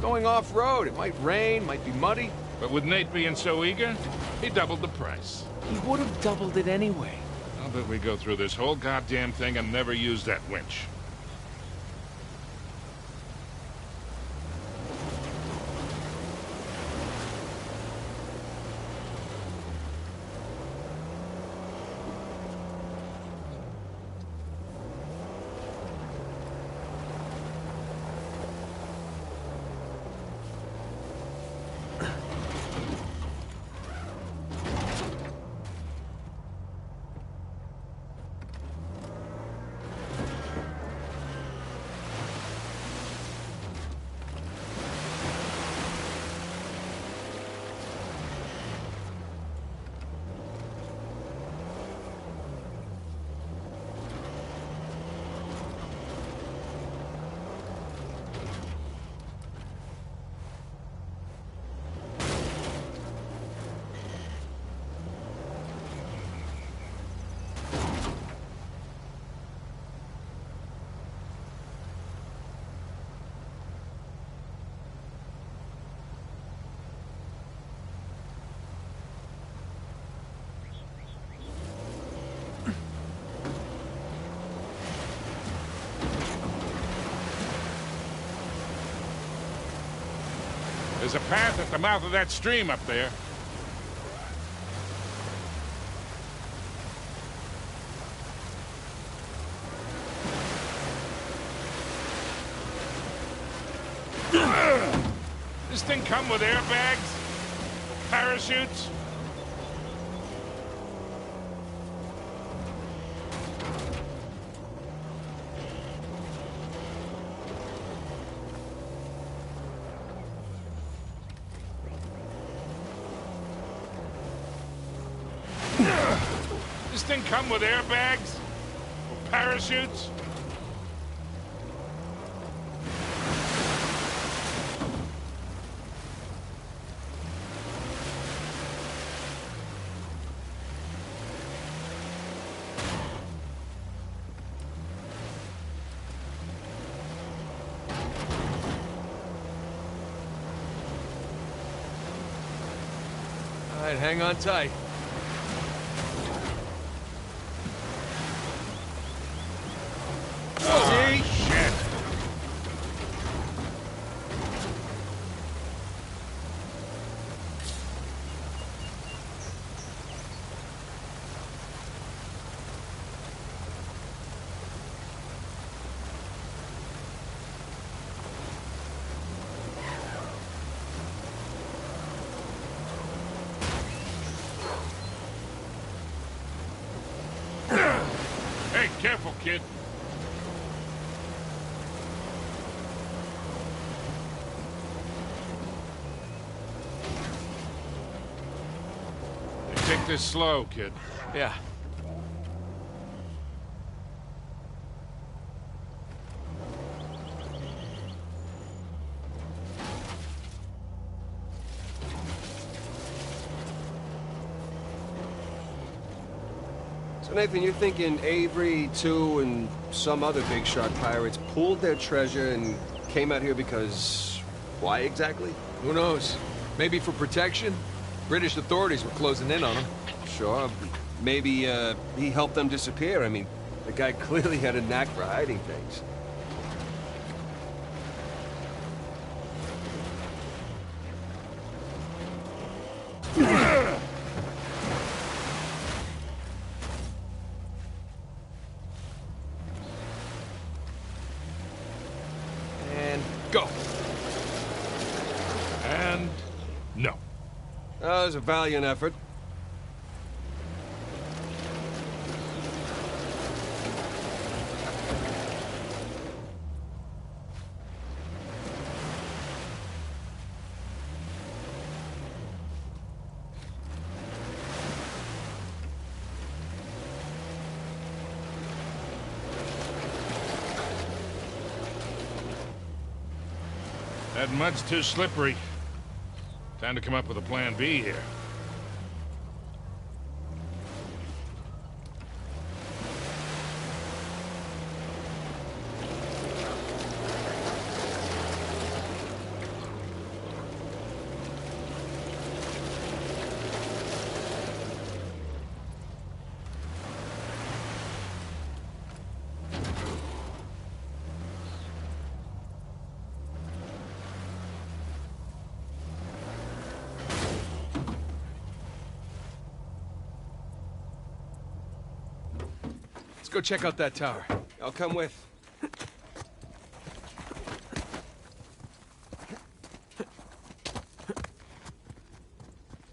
Going off-road, it might rain, might be muddy. But with Nate being so eager, he doubled the price. He would have doubled it anyway. I'll bet we go through this whole goddamn thing and never use that winch. There's a path at the mouth of that stream up there. This thing come with airbags? Parachutes? This thing come with airbags? Or parachutes? All right, hang on tight. Oh, shit. Hey, careful, kid. Hey, take this slow, kid. Yeah. So, Nathan, you're thinking Avery, too, and some other big shot pirates pooled their treasure and came out here because... why exactly? Who knows? Maybe for protection? British authorities were closing in on him. Sure. Maybe, he helped them disappear. I mean, the guy clearly had a knack for hiding things. And go. And... no. That was a valiant effort. That mud's too slippery. Time to come up with a plan B here. Let's go check out that tower. I'll come with.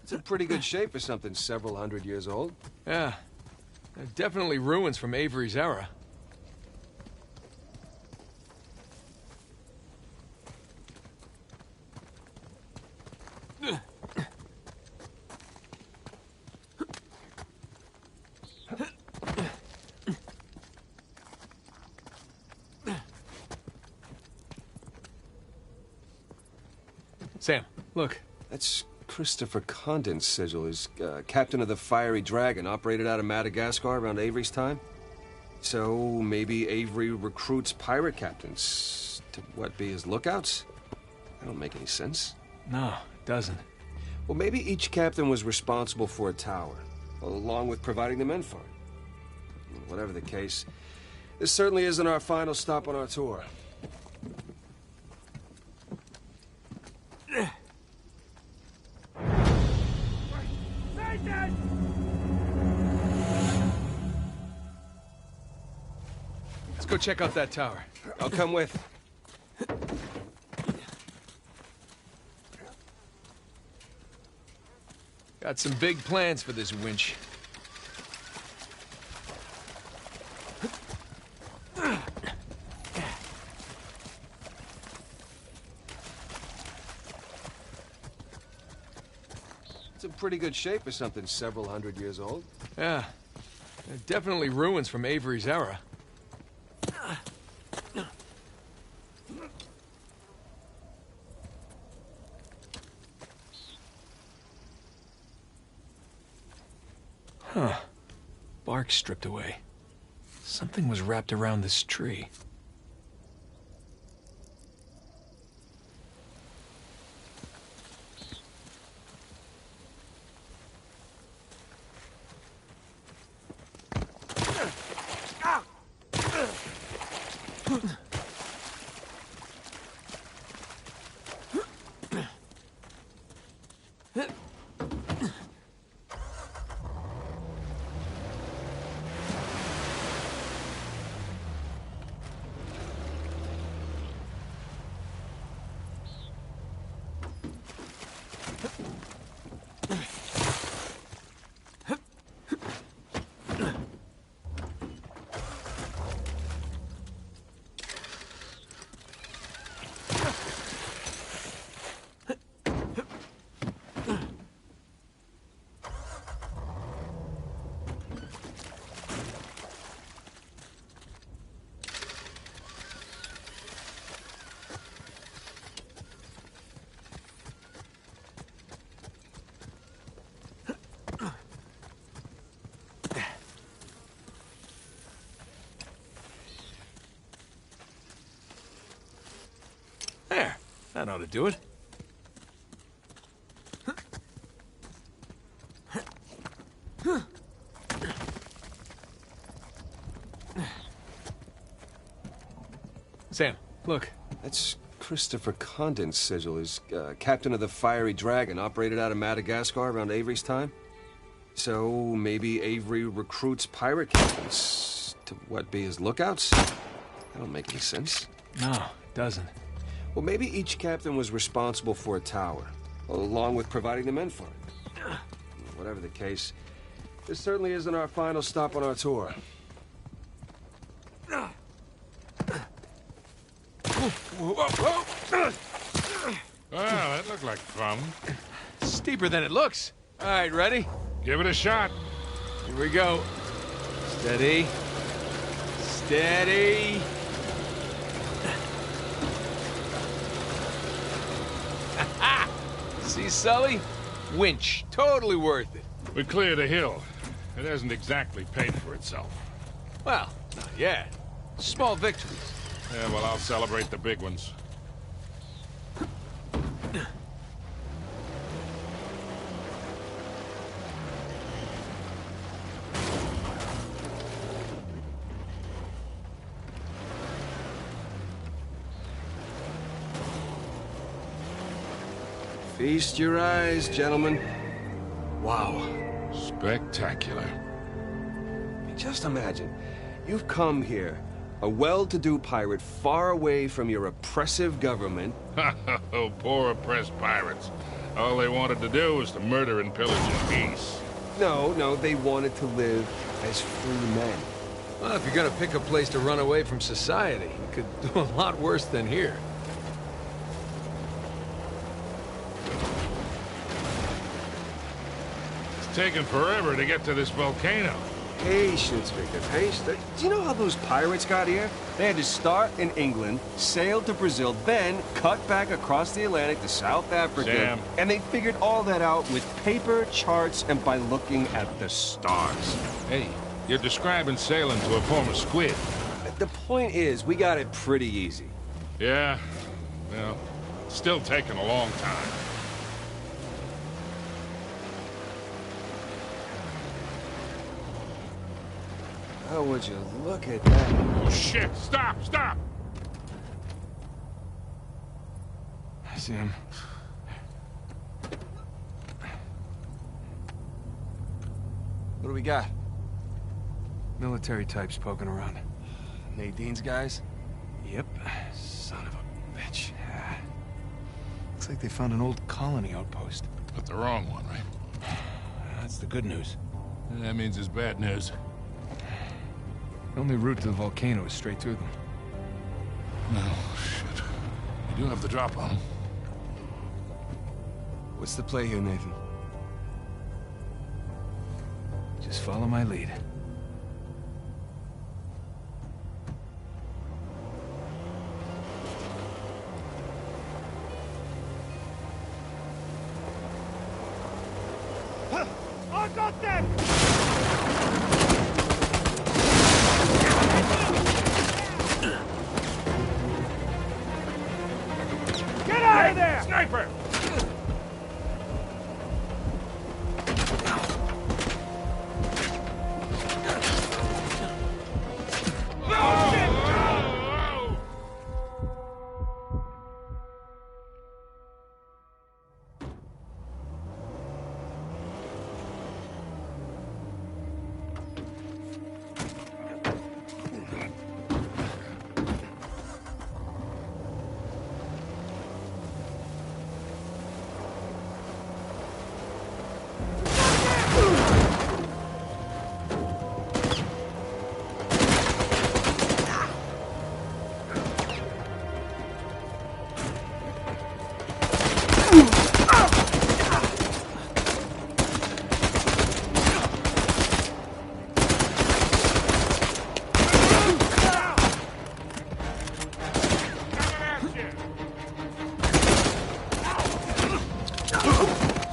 It's in pretty good shape for something several hundred years old. Yeah. Definitely ruins from Avery's era. Sam, look. That's Christopher Condon's sigil. He's captain of the Fiery Dragon, operated out of Madagascar around Avery's time. So maybe Avery recruits pirate captains to, what, be his lookouts? That don't make any sense. No, it doesn't. Well, maybe each captain was responsible for a tower, along with providing the men for it. Whatever the case, this certainly isn't our final stop on our tour. Let's go check out that tower. I'll come with. Got some big plans for this winch. It's in pretty good shape for something several hundred years old. Yeah. Definitely ruins from Avery's era. Huh. Bark stripped away. Something was wrapped around this tree. There. That ought to do it. Sam, look. That's Christopher Condon's sigil. He's captain of the Fiery Dragon, operated out of Madagascar around Avery's time. So maybe Avery recruits pirate captains to, what, be his lookouts? That don't make any sense. No, it doesn't. Well, maybe each captain was responsible for a tower, along with providing the men for it. Whatever the case, this certainly isn't our final stop on our tour. Well, that looked like fun. Steeper than it looks. All right, ready? Give it a shot. Here we go. Steady. Steady. See, Sully? Winch. Totally worth it. We cleared a hill. It hasn't exactly paid for itself. Well, not yet. Small victories. Yeah, well, I'll celebrate the big ones. Feast your eyes, gentlemen. Wow. Spectacular. Just imagine, you've come here, a well-to-do pirate far away from your oppressive government. Oh, poor oppressed pirates. All they wanted to do was to murder and pillage in peace. No, they wanted to live as free men. Well, if you're gonna pick a place to run away from society, you could do a lot worse than here. It's taken forever to get to this volcano. Patience, Victor, patience. Do you know how those pirates got here? They had to start in England, sail to Brazil, then cut back across the Atlantic to South Africa. Sam. And they figured all that out with paper, charts, and by looking at the stars. Hey, you're describing sailing to a former squid. The point is, we got it pretty easy. Yeah, well, it's still taking a long time. Oh, would you look at that? Oh, shit! Stop! Stop! I see him. What do we got? Military types poking around. Nadine's guys? Yep. Son of a bitch. Looks like they found an old colony outpost. But the wrong one, right? That's the good news. That means it's bad news. The only route to the volcano is straight through them. No, shit. You do have the drop on them. What's the play here, Nathan? Just follow my lead. I got them! Get out of there! Sniper!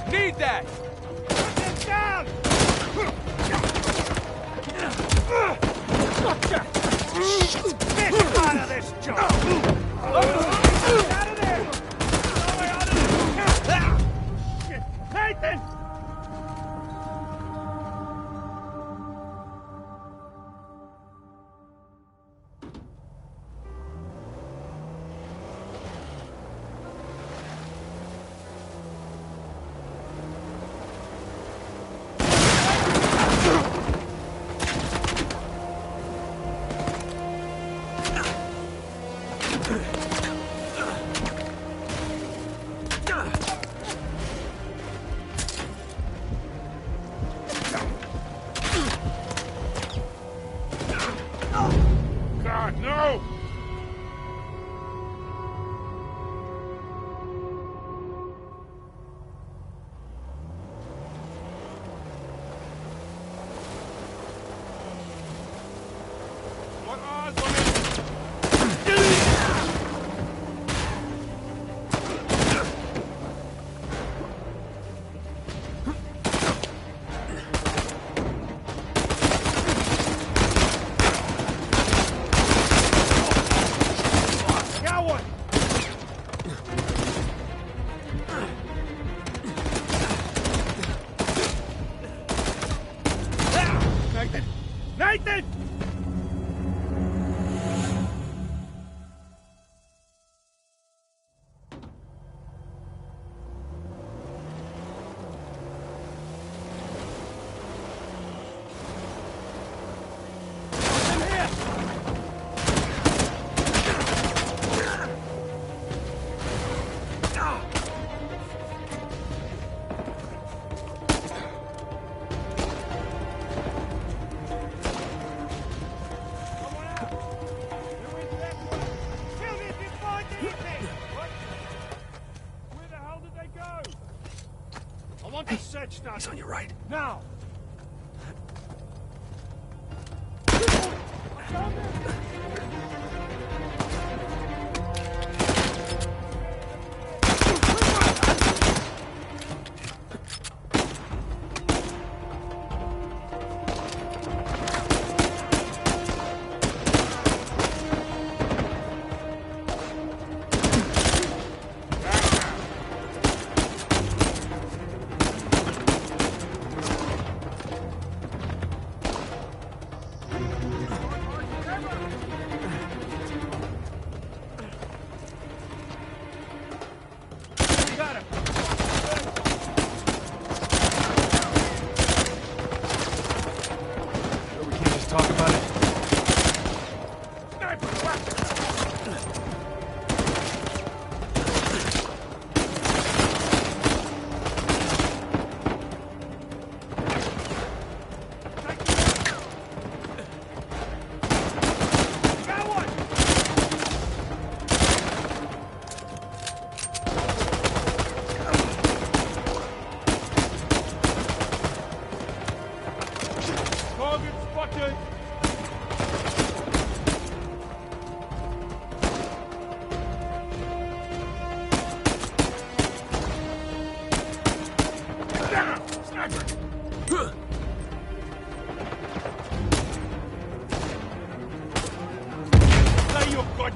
Need that! Get down! Get out of this job! Out of there! Shit. Nathan! God, no! What odds on it? Coward! Nathan! Nathan! I want to search that. He's on your right. Now!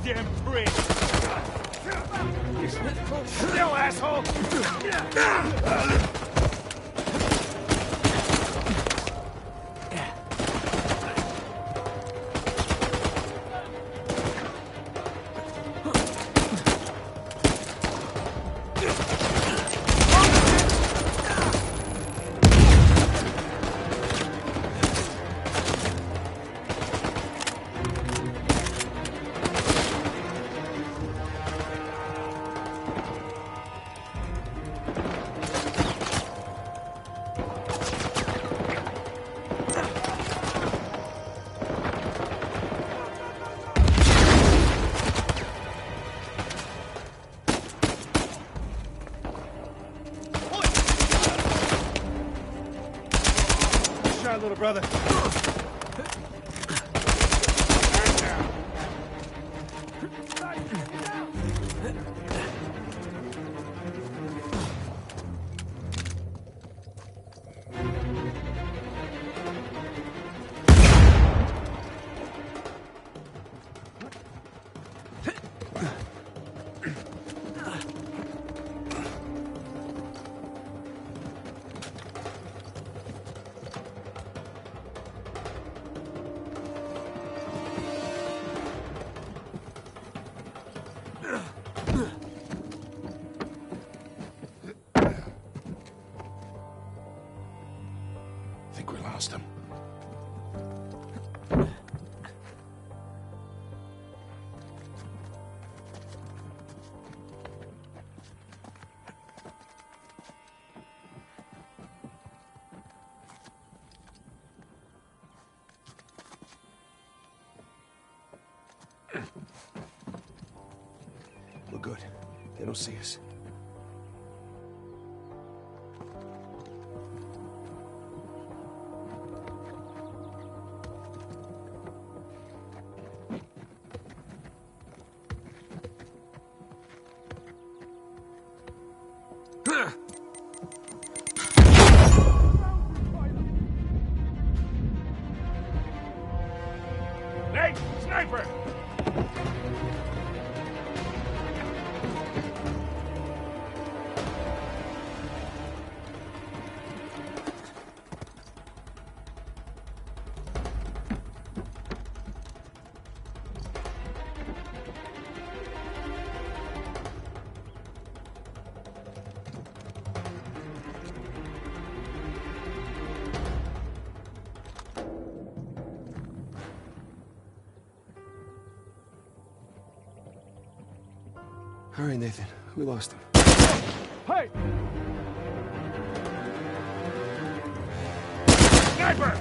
goddamn prick! Still, asshole! Little brother. Think we lost him. We're good. They don't see us. Hey, sniper! All right, Nathan. We lost him. Hey! Sniper!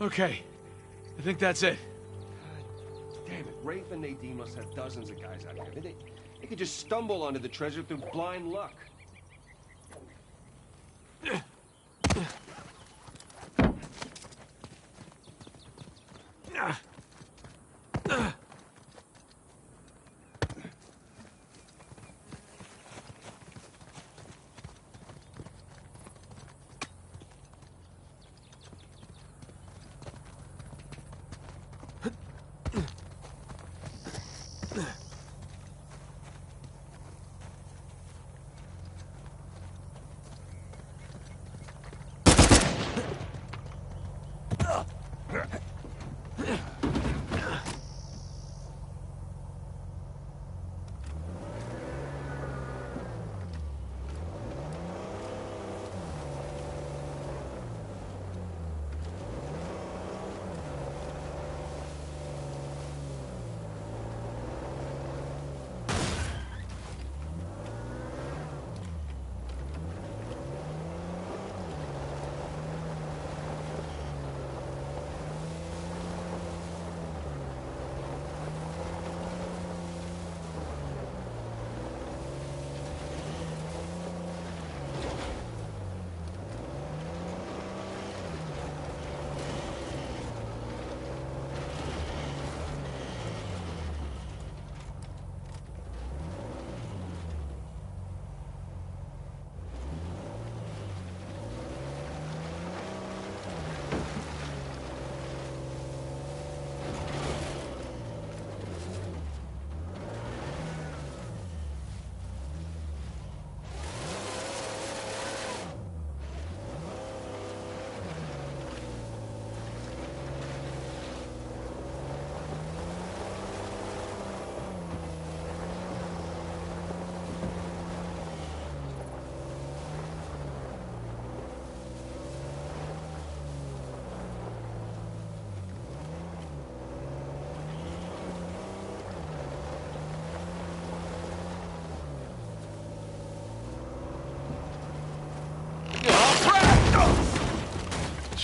Okay. I think that's it. Damn it. Rafe and Nadine must have dozens of guys out here. They could just stumble onto the treasure through blind luck.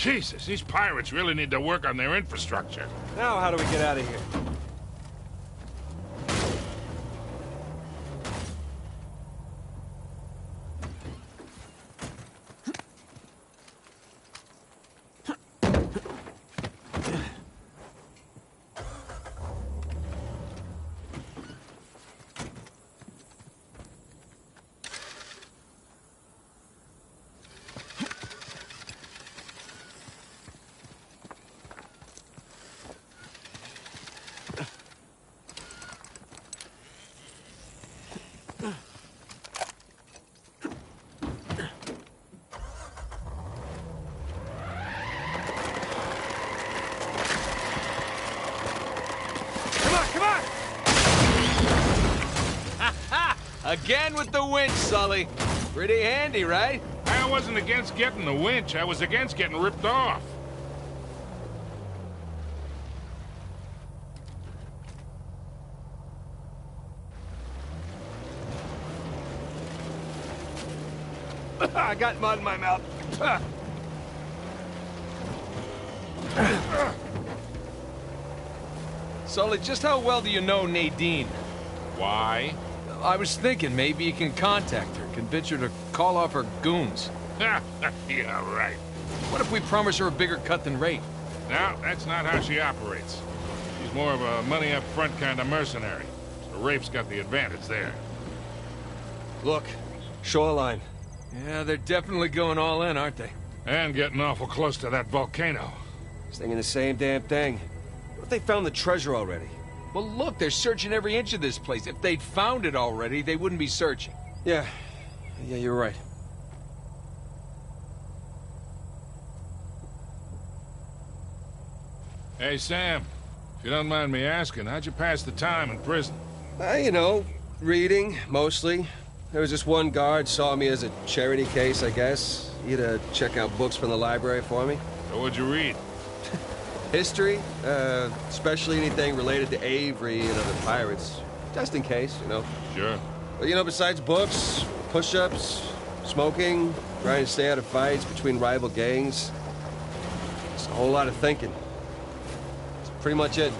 Jesus, these pirates really need to work on their infrastructure. Now how do we get out of here? Again with the winch, Sully. Pretty handy, right? I wasn't against getting the winch. I was against getting ripped off. I got mud in my mouth. Sully, just how well do you know Nadine? Why? I was thinking maybe you can contact her, convince her to call off her goons. Yeah, right. What if we promise her a bigger cut than Rafe? No, that's not how she operates. She's more of a money-up-front kind of mercenary. So Rafe's got the advantage there. Look, shoreline. Yeah, they're definitely going all in, aren't they? And getting awful close to that volcano. Thinking the same damn thing. What if they found the treasure already? Well, look, they're searching every inch of this place. If they'd found it already, they wouldn't be searching. Yeah, you're right. Hey, Sam, if you don't mind me asking, how'd you pass the time in prison? You know, reading, mostly. There was just one guard saw me as a charity case, I guess. He had to check out books from the library for me. So what'd you read? History, especially anything related to Avery and other pirates. Just in case, you know. Sure. But, you know, besides books, push-ups, smoking, trying to stay out of fights between rival gangs, just a whole lot of thinking. That's pretty much it.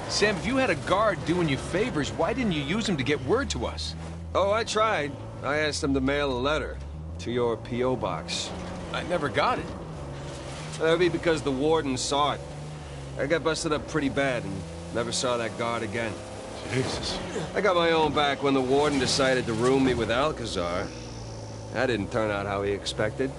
Sam, if you had a guard doing you favors, why didn't you use him to get word to us? Oh, I tried. I asked him to mail a letter to your P.O. box. I never got it. That would be because the warden saw it. I got busted up pretty bad and never saw that guard again. Jesus. I got my own back when the warden decided to room me with Alcazar. That didn't turn out how he expected.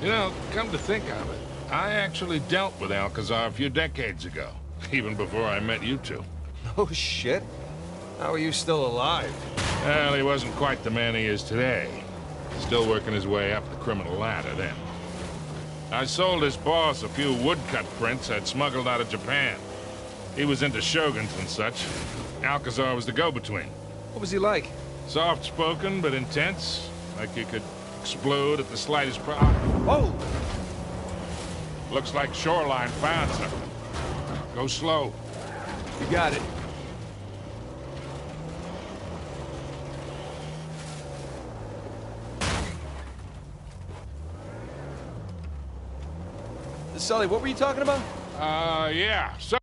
You know, come to think of it, I actually dealt with Alcazar a few decades ago, even before I met you two. Oh, shit. How are you still alive? Well, he wasn't quite the man he is today. Still working his way up the criminal ladder then. I sold his boss a few woodcut prints I'd smuggled out of Japan. He was into shoguns and such. Alcazar was the go-between. What was he like? Soft-spoken, but intense. Like he could explode at the slightest problem. Whoa! Looks like Shoreline found something. Go slow. You got it. Sully, what were you talking about? Yeah. So